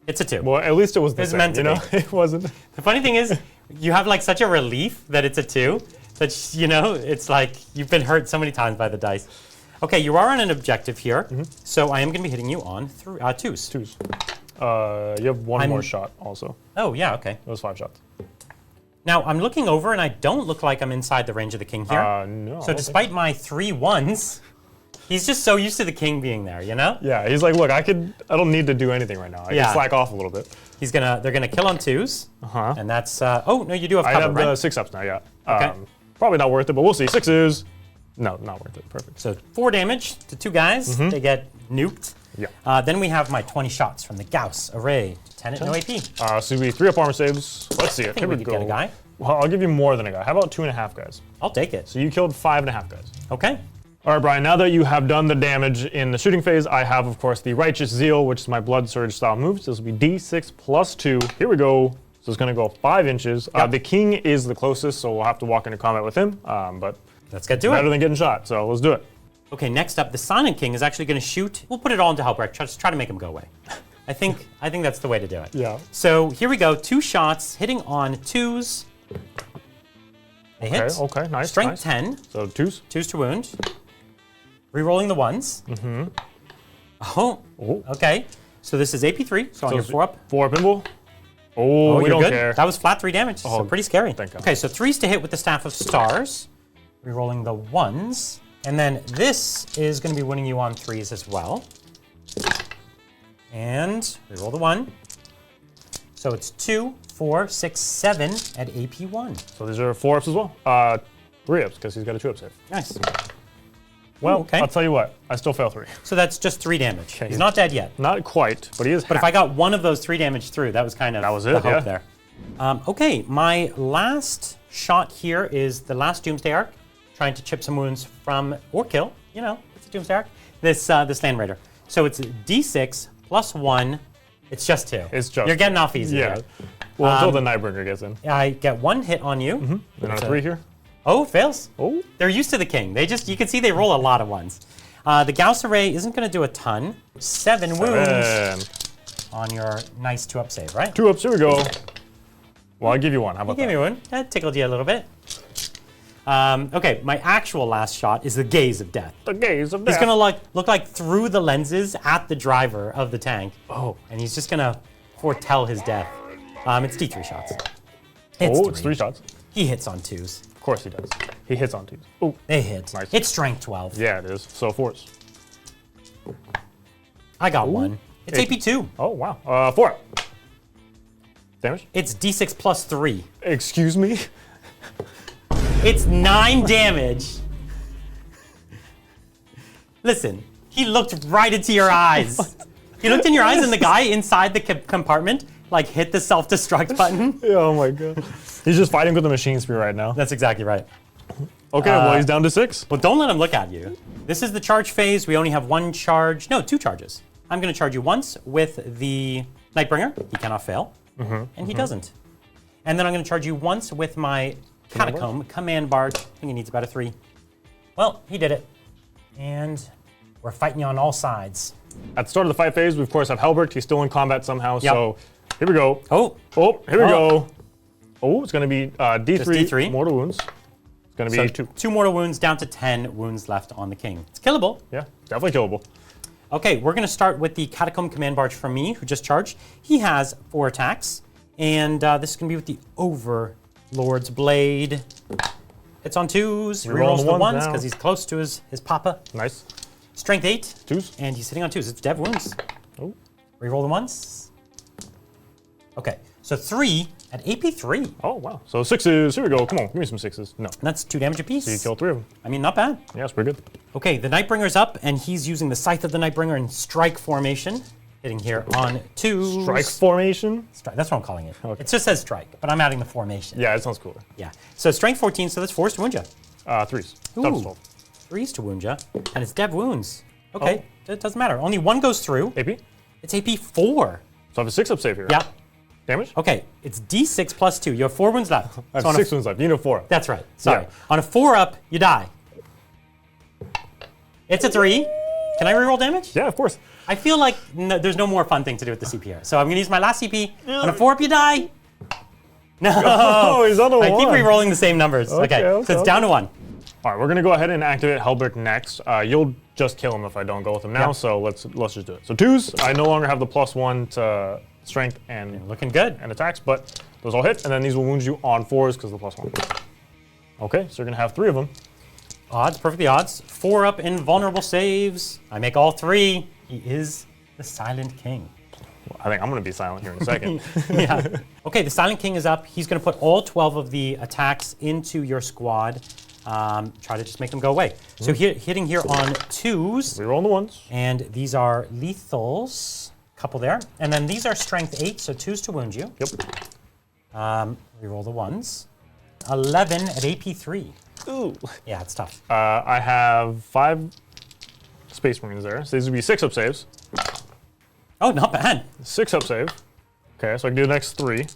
It's a 2. Well, at least it was the It's same, meant to you know? be. It wasn't. The funny thing is, you have like such a relief that it's a 2 that, you know, it's like you've been hurt so many times by the dice. Okay, you are on an objective here, so I am going to be hitting you on 2s. 2s. You have 1 more shot also. Oh, yeah, okay. It was 5 shots. Now, I'm looking over, and I don't look like I'm inside the range of the king here. No. So despite my 3 1s, he's just so used to the king being there, you know? Yeah, he's like, look, I don't need to do anything right now. I can slack off a little bit. They're gonna kill on 2s. And that's, oh, no, you do have I cover, have right? the 6-ups now, yeah. Okay. Probably not worth it, but we'll see. 6s. No, not worth it. Perfect. So 4 damage to 2 guys. They get nuked. Yeah. Then we have my 20 shots from the Gauss array. 10 at no AP. So we 3-up armor saves. Let's see it. I think Here we we could go. get a guy. Well, I'll give you more than a guy. How about 2.5 guys? I'll take it. So you killed 5.5 guys. Okay. All right, Brian, now that you have done the damage in the shooting phase, I have, of course, the Righteous Zeal, which is my Blood Surge style moves. This will be D6 +2. Here we go. So it's going to go 5 inches. Yep. The king is the closest, so we'll have to walk into combat with him. But Let's get to better it. than getting shot, so let's do it. Okay, next up, the Silent King is actually going to shoot. We'll put it all into Helpwreck. Just try to make him go away. I think that's the way to do it. Yeah. So here we go. 2 shots, hitting on 2s. They hit. Okay, nice. Strength nice. 10. So 2s. 2s to wound. Rerolling the 1s. Oh. Okay. So this is AP3. So on your 4-up. 4-up invul. Oh, we you're don't good. care. That was flat 3 damage. So pretty scary. thank God. Okay, so 3s to hit with the Staff of Stars. Rerolling the 1s. And then this is going to be winning you on 3s as well. And reroll the 1. So it's 2, 4, 6, 7 at AP 1. So these are 4 ups as well. 3 ups, because he's got a 2 up save. Nice. Well, okay. I'll tell you what, I still fail 3. So that's just 3 damage. He's not dead yet. Not quite, but he is. But if I got one of those 3 damage through, that was kind of the hope there. Okay, my last shot here is the last Doomsday Arc, trying to chip some wounds from, or kill, you know, it's a Doomsday Arc, this Land Raider. So it's D6 plus 1, it's just 2. It's just You're getting off easy Yeah. here. Well, until the Nightbringer gets in. I get 1 hit on you. Then on 3 here. Oh, it fails. Oh. They're used to the king. You can see they roll a lot of 1s. The Gauss Array isn't going to do a ton. 7 wounds on your nice 2-up save, right? 2 ups, here we go. Well, I'll give you 1. How about Give me one. That tickled you a little bit. Okay, my actual last shot is the Gaze of Death. The gaze of death. He's going to look like through the lenses at the driver of the tank. Oh. And he's just going to foretell his death. It's D3 shots. It's 3 shots. He hits on 2s. Of course he does. He hits on 2s. Oh. They hit. Nice. It's strength 12. Yeah, it is. So 4s. I got 1. It's AP 2. Oh, wow. 4 up. Damage? It's D6 plus 3. Excuse me? It's 9 damage. Listen, he looked right into your eyes. He looked in your eyes and the guy inside the compartment hit the self-destruct button. Oh my god. He's just fighting with the machine spear right now. That's exactly right. Okay, well he's down to 6. Well, don't let him look at you. This is the charge phase. We only have 1 charge. No, 2 charges. I'm going to charge you once with the Nightbringer. He cannot fail. And he doesn't. And then I'm going to charge you once with my Catacomb Command Barge. I think he needs about a 3. Well, he did it. And we're fighting you on all sides. At the start of the fight phase, we of course have Helbert. He's still in combat somehow, so here we go. Oh, Here we go. Oh, it's going to be D3 D3. mortal wounds. It's going to be 2. 2 mortal wounds down to 10 wounds left on the king. It's killable. Yeah, definitely killable. Okay, we're going to start with the Catacomb Command Barge from me, who just charged. He has 4 attacks, and this is going to be with the Overlord's Blade. Hits on 2s, rerolls the 1s because he's close to his papa. Nice. Strength 8. 2s. And he's hitting on 2s. It's dev wounds. Oh. Reroll the 1s. Okay, so 3 at AP 3. Oh, wow. So 6s. Here we go. Come on, give me some 6s. No. That's 2 damage apiece. So you kill 3 of them. I mean, not bad. Yeah, it's pretty good. Okay, the Nightbringer's up, and he's using the Scythe of the Nightbringer in strike formation. Hitting here on 2s. Strike formation? That's what I'm calling it. Okay. It just says strike, but I'm adding the formation. Yeah, it sounds cooler. Yeah. So strength 14, so that's 4s to wound you. 3s. Ooh. Tough 12. 3s to wound you. And it's dev wounds. Okay, it doesn't matter. Only 1 goes through. AP? It's AP 4. So I have a 6-up save here. Yeah. Damage? Okay, it's D6 plus 2. You have 4 wounds left. I have So on 6 wounds left. You need a 4. That's right. Sorry. Yeah. On a 4-up, you die. It's a 3. Can I reroll damage? Yeah, of course. I feel like there's no more fun thing to do with the CPR. So I'm going to use my last CP. On a 4-up, you die. No. Oh, he's on a 1. I keep re-rolling the same numbers. Okay, so it's down to 1. All right, we're gonna go ahead and activate Helbert next. You'll just kill him if I don't go with him now, so let's just do it. So 2s, I no longer have the +1 to strength and Looking good. attacks, but those all hit, and then these will wound you on 4s because of the +1. Okay, so you're gonna have 3 of them. Odds, perfectly odds. 4-up invulnerable saves. I make all 3. He is the Silent King. I think I'm gonna be silent here in a second. Yeah. Okay, the Silent King is up. He's going to put all 12 of the attacks into your squad. Try to just make them go away. So hitting here on 2s. Reroll the 1s. And these are lethals. Couple there. And then these are strength 8, so 2s to wound you. Yep. Reroll the 1s. 11 at AP 3. Ooh. Yeah, it's tough. I have 5 Space Marines there, so these would be 6-up saves. Oh, not bad. 6-up save. Okay, so I can do the next 3.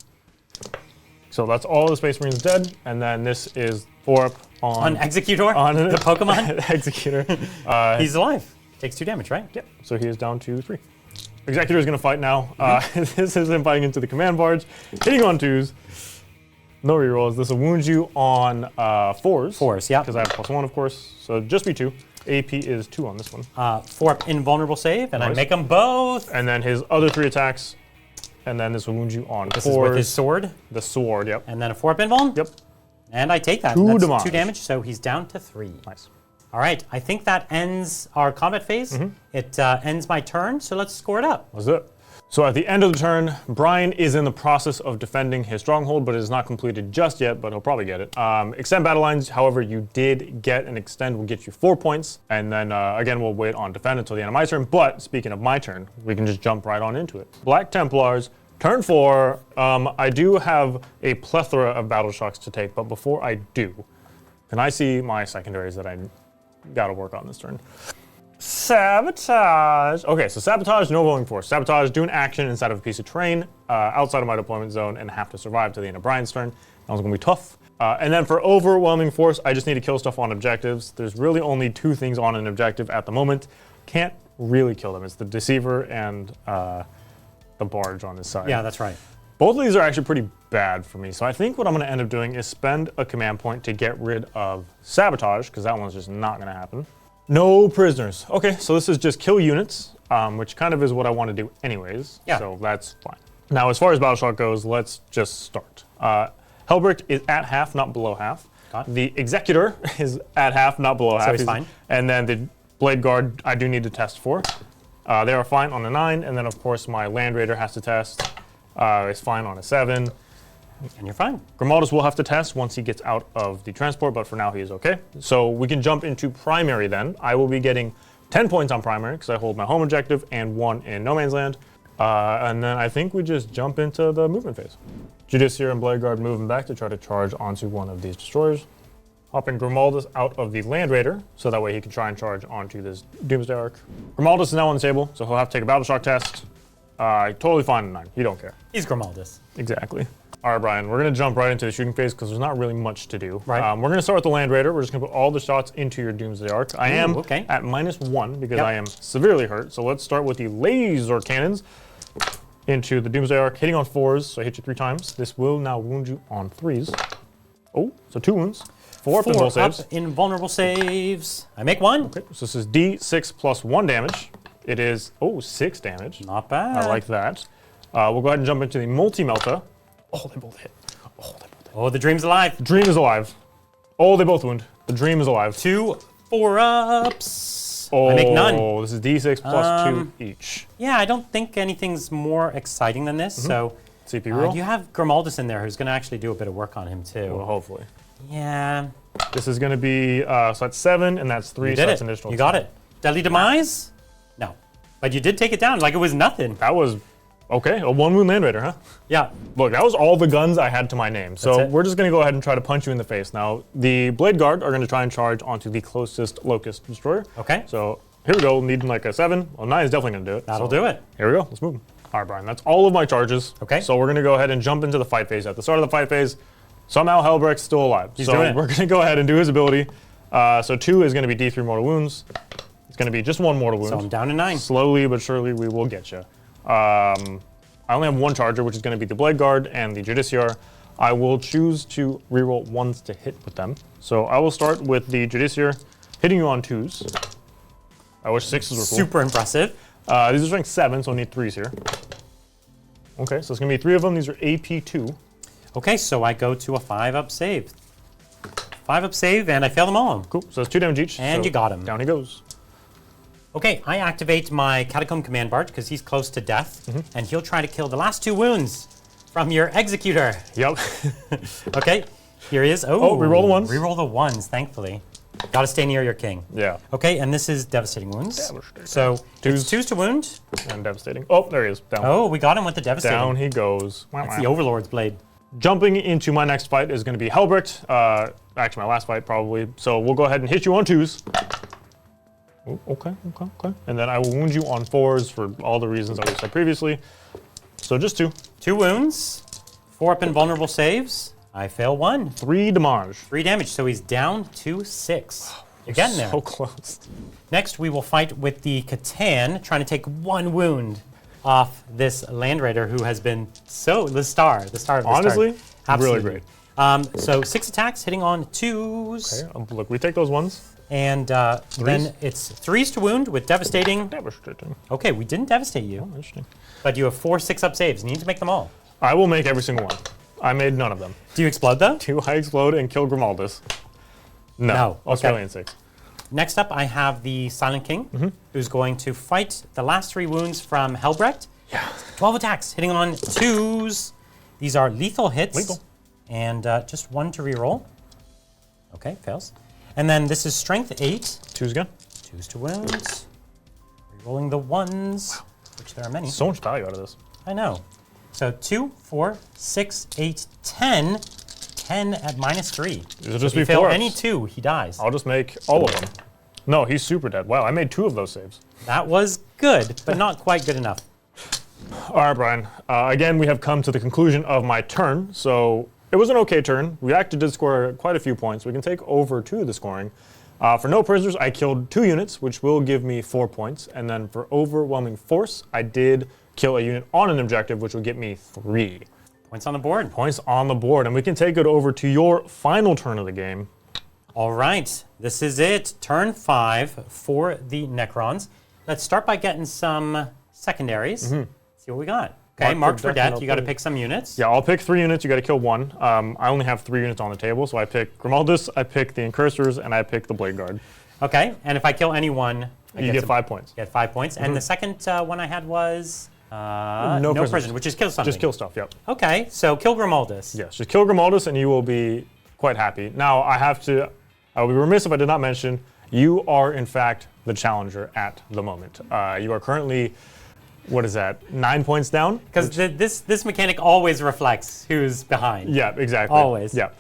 So that's all the Space Marines dead, and then this is 4-up On Executor, on the Pokemon. Executor. He's alive. Takes 2 damage, right? Yeah, so he is down to 3. Executor is going to fight now. This is him fighting into the command barge, hitting on 2s. No rerolls. This will wound you on 4s. 4s, yeah. Because I have +1, of course. So just be 2. AP is 2 on this one. 4-up invulnerable save, and Nice. I make them both. And then his other 3 attacks, and then this will wound you on 4s. This is with his sword, The sword, yep. and then a 4-up invuln. Yep. And I take that. 2 That's damage. 2 damage, so he's down to 3. Nice. All right, I think that ends our combat phase. It ends my turn, so let's score it up. Let's do it. So at the end of the turn, Brian is in the process of defending his stronghold, but it is not completed just yet, but he'll probably get it. Extend battle lines, however, you did get an extend, will get you 4 points. And then again, we'll wait on defend until the end of my turn. But speaking of my turn, we can just jump right on into it. Black Templars, turn 4. I do have a plethora of battle shocks to take, but before I do, can I see my secondaries that I gotta work on this turn? Sabotage. Okay, so sabotage, no rolling force. Sabotage, do an action inside of a piece of terrain outside of my deployment zone and have to survive to the end of Brian's turn. That one's gonna be tough. And then for overwhelming force, I just need to kill stuff on objectives. There's really only 2 things on an objective at the moment. Can't really kill them. It's the Deceiver and the Barge on this side. Yeah, that's right. Both of these are actually pretty bad for me. So I think what I'm gonna end up doing is spend a command point to get rid of Sabotage, because that one's just not gonna happen. No prisoners. Okay, so this is just kill units, which kind of is what I want to do anyways. Yeah. So that's fine. Now, as far as battle shock goes, let's just start. Hellbrick is at half, not below half. Got it. The Executor is at half, not below half. So he's fine. And then the Blade Guard, I do need to test for. They are fine on a 9, and then of course my Land Raider has to test. It's fine on a 7. And you're fine. Grimaldus will have to test once he gets out of the transport, but for now he is okay. So we can jump into primary then. I will be getting 10 points on primary because I hold my home objective and 1 in No Man's Land. And then I think we just jump into the movement phase. Judiciary and Blade Guard moving back to try to charge onto one of these destroyers. Hopping Grimaldus out of the Land Raider, so that way he can try and charge onto this Doomsday Ark. Grimaldus is now on the table, so he'll have to take a battle shock test. Totally fine in 9, he don't care. He's Grimaldus. Exactly. All right, Brian, we're going to jump right into the shooting phase because there's not really much to do. Right. We're going to start with the Land Raider. We're just going to put all the shots into your Doomsday Ark. I am okay. at -1 because Yep. I am severely hurt. So let's start with the laser cannons into the Doomsday Ark, hitting on 4s, so I hit you 3 times. This will now wound you on 3s. Oh, so 2 wounds. 4 up in both saves. Up invulnerable saves. I make 1. Okay, so this is D6 plus 1 damage. It is, 6 damage. Not bad. I like that. We'll go ahead and jump into the Multi-Melta. Oh, they both hit. Oh, the dream's alive. The Dream is alive. Oh, they both wound. The Dream is alive. 2 4-ups. Oh, I make none. This is D6 plus 2 each. Yeah, I don't think anything's more exciting than this. So CP roll? you have Grimaldus in there who's going to actually do a bit of work on him too. Well, hopefully. Yeah. This is going to be, so that's 7, and that's 3, You so did that's it. an additional You got 10. it. Deadly Demise? No. But you did take it down like it was nothing. That was, okay, a 1 wound Land Raider, huh? Yeah. Look, that was all the guns I had to my name. So That's it. we're just going to go ahead and try to punch you in the face. Now, the Blade Guard are going to try and charge onto the closest Locust Destroyer. Okay. So here we go, needing like a 7. Well, 9 is definitely going to do it. That'll so do it. Here we go, let's move. All right, Brian, that's all of my charges. Okay. So we're going to go ahead and jump into the fight phase. At the start of the fight phase, somehow Hellbrick's still alive. He's so doing it. we're going to go ahead and do his ability. So 2 is going to be D3 mortal wounds. It's going to be just 1 mortal wound. So I'm down to 9. Slowly but surely, we will get you. I only have 1 charger, which is going to be the Blade Guard and the Judiciar. I will choose to reroll 1s to hit with them. So I will start with the Judiciar, hitting you on 2s. I wish 6s were cool. Super impressive. These are strength 7, so I need 3s here. Okay, so it's going to be 3 of them. These are AP2. Okay, so I go to a 5-up save. 5-up save, and I fail them all. Cool, so that's 2 damage each. And so you got him. Down he goes. Okay, I activate my Catacomb Command Barge because he's close to death, Mm-hmm. and he'll try to kill the last 2 wounds from your Executor. Yep. Okay, here he is. Oh, reroll the ones. Reroll the 1s, thankfully. Gotta stay near your king. Yeah. Okay, and this is Devastating Wounds. Devastating. So, 2s. 2s to wound. And devastating. Oh, there he is. Down. Oh, we got him with the Devastating. Down he goes. That's the Overlord's Blade. Jumping into my next fight is going to be Hellbrick. Actually, my last fight, probably. So we'll go ahead and hit you on 2s. Ooh, okay. And then I will wound you on 4s for all the reasons I said previously. So just 2. 2 wounds. 4-up invulnerable saves. I fail 1. 3 damage. 3 damage, so he's down to 6. You're getting there. So close. Next, we will fight with the Catan, trying to take 1 wound off this Land Raider who has been the star of this Honestly, turn. Absolutely really great. So 6 attacks, hitting on 2s. Okay, look, we take those ones. And then it's 3s to wound with Devastating. Devastating. Okay, we didn't devastate you, Interesting. but you have 4 6-up saves, and you need to make them all. I will make every single one. I made none of them. Do you explode though? 2, I explode and kill Grimaldus. No. No, okay. Australian 6. next up I have the Silent King, who's going to fight the last 3 wounds from Helbrecht. Yeah. 12 attacks, hitting on 2s. These are lethal hits. Lethal. And just 1 to reroll. Okay, fails. And then this is strength 8. 2s again. 2s to wounds. Rerolling the 1s, which there are many. So much value out of this. I know. So 2, 4, 6, 8, 10. 10 at -3. It'll So just if you be fail 4. any 2, he dies. I'll just make all of them. No, he's super dead. Wow, I made 2 of those saves. That was good, but not quite good enough. All right, Brian. Again, we have come to the conclusion of my turn. So it was an okay turn. We actually did score quite a few points. We can take over 2 of the scoring. For no prisoners, I killed 2 units, which will give me 4 points. And then for overwhelming force, I did kill a unit on an objective, which will get me 3. Points on the board. Points on the board. And we can take it over to your final turn of the game. All right, this is it. Turn 5 for the Necrons. Let's start by getting some secondaries. See what we got. Okay, marked for death. You got to pick some units. Yeah, I'll pick 3 units. You got to kill 1. I only have 3 units on the table, so I pick Grimaldus, I pick the Incursors, and I pick the Blade Guard. Okay, and if I kill any one, You get 5 points. Get 5 points. And the second one I had was No prison, prisoners. which is kill something. Just kill stuff, yep. Okay, so kill Grimaldus. Yes, just kill Grimaldus and you will be quite happy. Now, I would be remiss if I did not mention, you are in fact the challenger at the moment. You are currently, what is that, 9 points down? Because this mechanic always reflects who's behind. Yeah, exactly. Always. Yeah.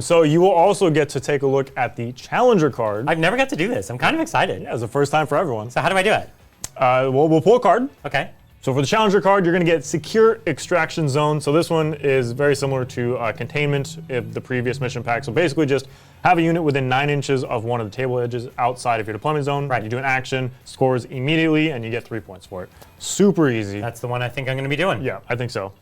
So you will also get to take a look at the challenger card. I've never got to do this. I'm kind of excited. Yeah, it's the first time for everyone. So how do I do it? We'll pull a card. Okay. So for the challenger card, you're going to get secure extraction zone. So this one is very similar to containment of the previous mission pack. So basically just have a unit within 9 inches of one of the table edges outside of your deployment zone. Right. You do an action, scores immediately, and you get 3 points for it. Super easy. That's the one I think I'm going to be doing. Yeah, I think so.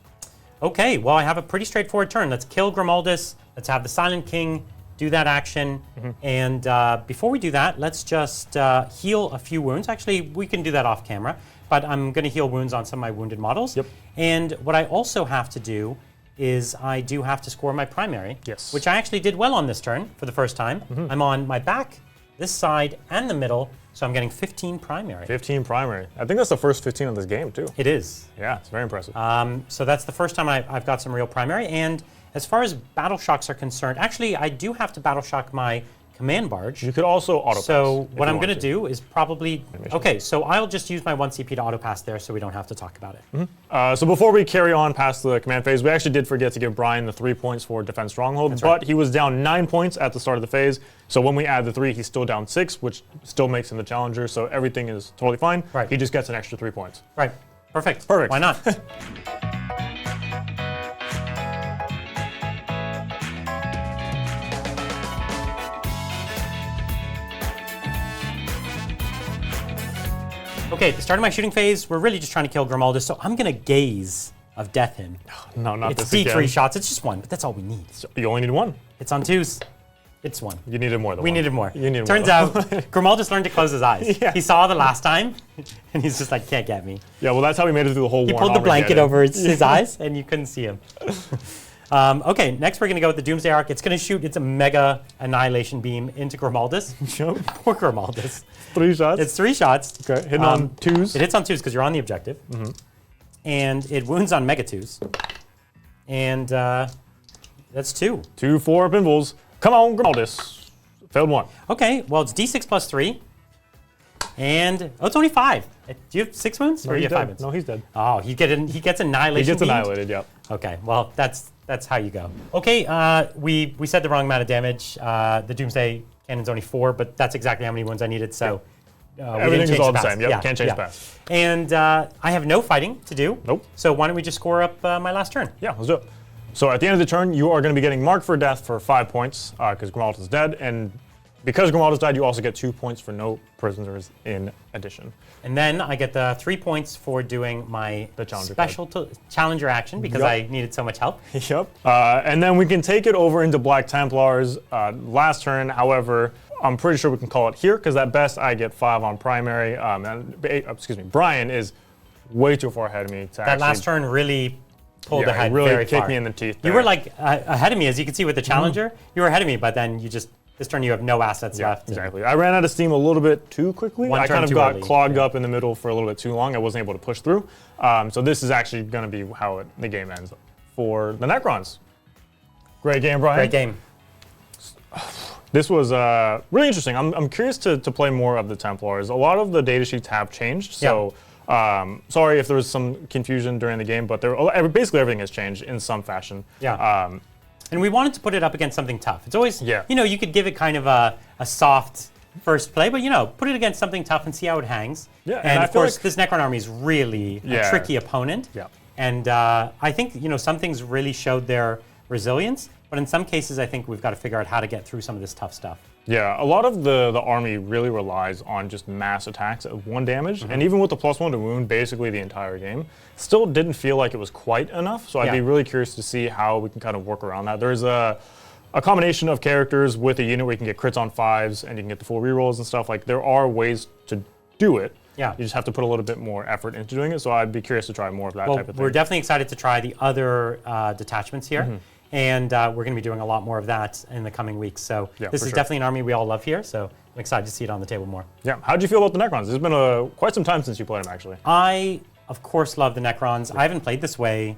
Okay, well, I have a pretty straightforward turn. Let's kill Grimaldus. Let's have the Silent King do that action. And before we do that, let's just heal a few wounds. Actually, we can do that off camera, but I'm going to heal wounds on some of my wounded models. Yep. And what I also have to do is I do have to score my primary, Yes. which I actually did well on this turn for the first time. I'm on my back, this side, and the middle, so I'm getting 15 primary. 15 primary. I think that's the first 15 of this game, too. It is. Yeah, it's very impressive. So that's the first time I've got some real primary. And as far as battle shocks are concerned, actually, I do have to battle shock my command barge. you could also auto pass. So if what you I'm want going to do is probably... Animation. Okay, so I'll just use my 1 CP to auto pass there so we don't have to talk about it. So before we carry on past the command phase, we actually did forget to give Brian the 3 points for defense stronghold, but he was down 9 points at the start of the phase. So when we add the 3, he's still down 6, which still makes him the challenger. So everything is totally fine. Right. He just gets an extra 3 points. Right. Perfect. Perfect. Why not? Okay, at the start of my shooting phase, we're really just trying to kill Grimaldus, so I'm going to gaze of death him. No, not It's this D3 again. shots. It's just 1, but that's all we need. You only need 1. It's on 2s. It's 1. You needed more than We 1. needed more. You needed Turns more. out, Grimaldus learned to close his eyes. Yeah. He saw the last time, and he's just like, can't get me. Yeah, well, that's how we made it through the whole He war. pulled the blanket over his eyes, and you couldn't see him. Okay, next we're going to go with the Doomsday Arc. It's going to shoot its mega annihilation beam into Grimaldus. Yep. Poor Grimaldus. 3 shots. It's 3 shots. Okay, hitting on 2s. It hits on 2s because you're on the objective. And it wounds on mega 2s. And that's 2. 2 4 pinballs. Come on, Grimaldus. Failed 1. Okay, well, it's D6 plus 3. And, oh, it's only 5. Do you have 6 wounds? Or do you have 5 wounds? No, he's dead. Oh, he gets annihilation. He gets beamed? annihilated, yep. Okay, well, that's how you go. Okay, we said the wrong amount of damage. The Doomsday Cannon's only 4, but that's exactly how many wounds I needed, so... Everything is all the same. Yep, Yeah, can't change yeah. past. And I have no fighting to do. Nope. So why don't we just score up my last turn? Yeah, let's do it. So at the end of the turn, you are going to be getting marked for death for 5 points because Grimaldus is dead, and because Grimaldus died, you also get 2 points for no prisoners in addition. And then I get the 3 points for doing my challenger special challenger action because Yep. I needed so much help. Yep. And then we can take it over into Black Templars. Last turn, however, I'm pretty sure we can call it here because at best I get 5 on primary. Brian is way too far ahead of me. That last turn really pulled ahead really very kicked far. me in the teeth You there. were like ahead of me, as you can see with the challenger. You were ahead of me, but then you just This turn you have no assets left. Exactly. I ran out of steam a little bit too quickly. One I turn kind of too got early. clogged up in the middle for a little bit too long. I wasn't able to push through. So this is actually going to be how the game ends for the Necrons. Great game, Brian. Great game. This was really interesting. I'm curious to play more of the Templars. A lot of the data sheets have changed, so sorry if there was some confusion during the game, but basically everything has changed in some fashion. Yeah. And we wanted to put it up against something tough. It's always, Yeah. you know, you could give it kind of a soft first play, but, you know, put it against something tough and see how it hangs. Yeah, and I of feel course, like- this Necron army is really a tricky opponent. Yeah. And I think, you know, some things really showed their resilience, but in some cases, I think we've got to figure out how to get through some of this tough stuff. Yeah, a lot of the army really relies on just mass attacks at 1 damage, and even with the +1 to wound basically the entire game, still didn't feel like it was quite enough, so I'd be really curious to see how we can kind of work around that. There's a combination of characters with a unit where you can get crits on 5s and you can get the full rerolls and stuff. Like, there are ways to do it. Yeah. You just have to put a little bit more effort into doing it, so I'd be curious to try more of that type of thing. We're definitely excited to try the other detachments here. And we're going to be doing a lot more of that in the coming weeks. So this is definitely an army we all love here. So I'm excited to see it on the table more. Yeah. How'd you feel about the Necrons? It's been quite some time since you played them, actually. I, of course, love the Necrons. I haven't played this way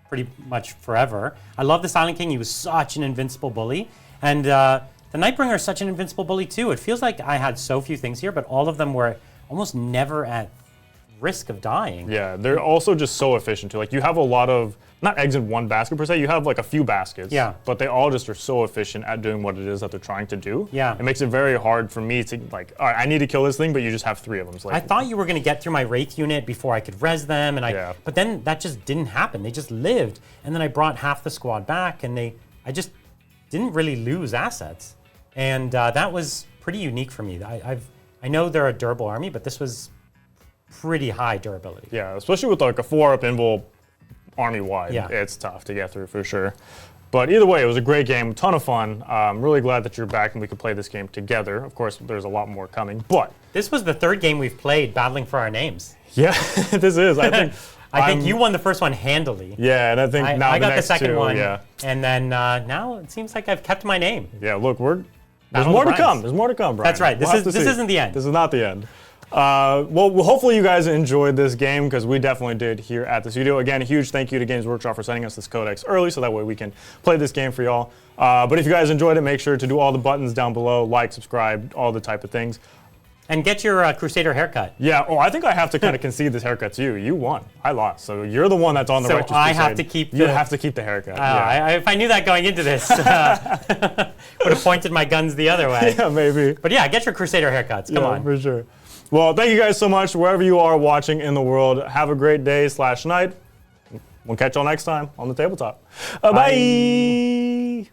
pretty much forever. I love the Silent King. He was such an invincible bully. And the Nightbringer is such an invincible bully, too. It feels like I had so few things here, but all of them were almost never at risk of dying. Yeah, they're also just so efficient, too. Like, you have a lot of, not eggs in one basket per se, you have like a few baskets. Yeah. But they all just are so efficient at doing what it is that they're trying to do. Yeah. It makes it very hard for me to, like, all right, I need to kill this thing, but you just have 3 of them. So, I like, thought you were going to get through my Wraith unit before I could res them, and but then that just didn't happen. They just lived, and then I brought half the squad back, and I just didn't really lose assets, and that was pretty unique for me. I know they're a durable army, but this was pretty high durability. Yeah, especially with like a 4-up invul army-wide, Yeah. it's tough to get through for sure. But either way, it was a great game, ton of fun. I'm really glad that you're back and we could play this game together. Of course, there's a lot more coming, but This was the 3rd game we've played battling for our names. yeah, this is. I think I think you won the first one handily. Yeah, and I think now I the got the next second 2, one, yeah. and then now it seems like I've kept my name. Yeah, look, there's Battle more of to the come. Brines. There's more to come, Brian. That's right. This We'll have to see. isn't the end. This is not the end. Well, hopefully you guys enjoyed this game because we definitely did here at the studio. Again, a huge thank you to Games Workshop for sending us this codex early so that way we can play this game for y'all. But if you guys enjoyed it, make sure to do all the buttons down below, like, subscribe, all the type of things. And get your Crusader haircut. Yeah, I think I have to kind of concede this haircut to you. You won. I lost. So you're the one that's on the So righteous I have crusade. to keep You the- have to keep the haircut. If I knew that going into this, would have pointed my guns the other way. Yeah, maybe. But yeah, get your Crusader haircuts. Come on. For sure. Well, thank you guys so much. Wherever you are watching in the world, have a great day / night. We'll catch y'all next time on the tabletop. Bye.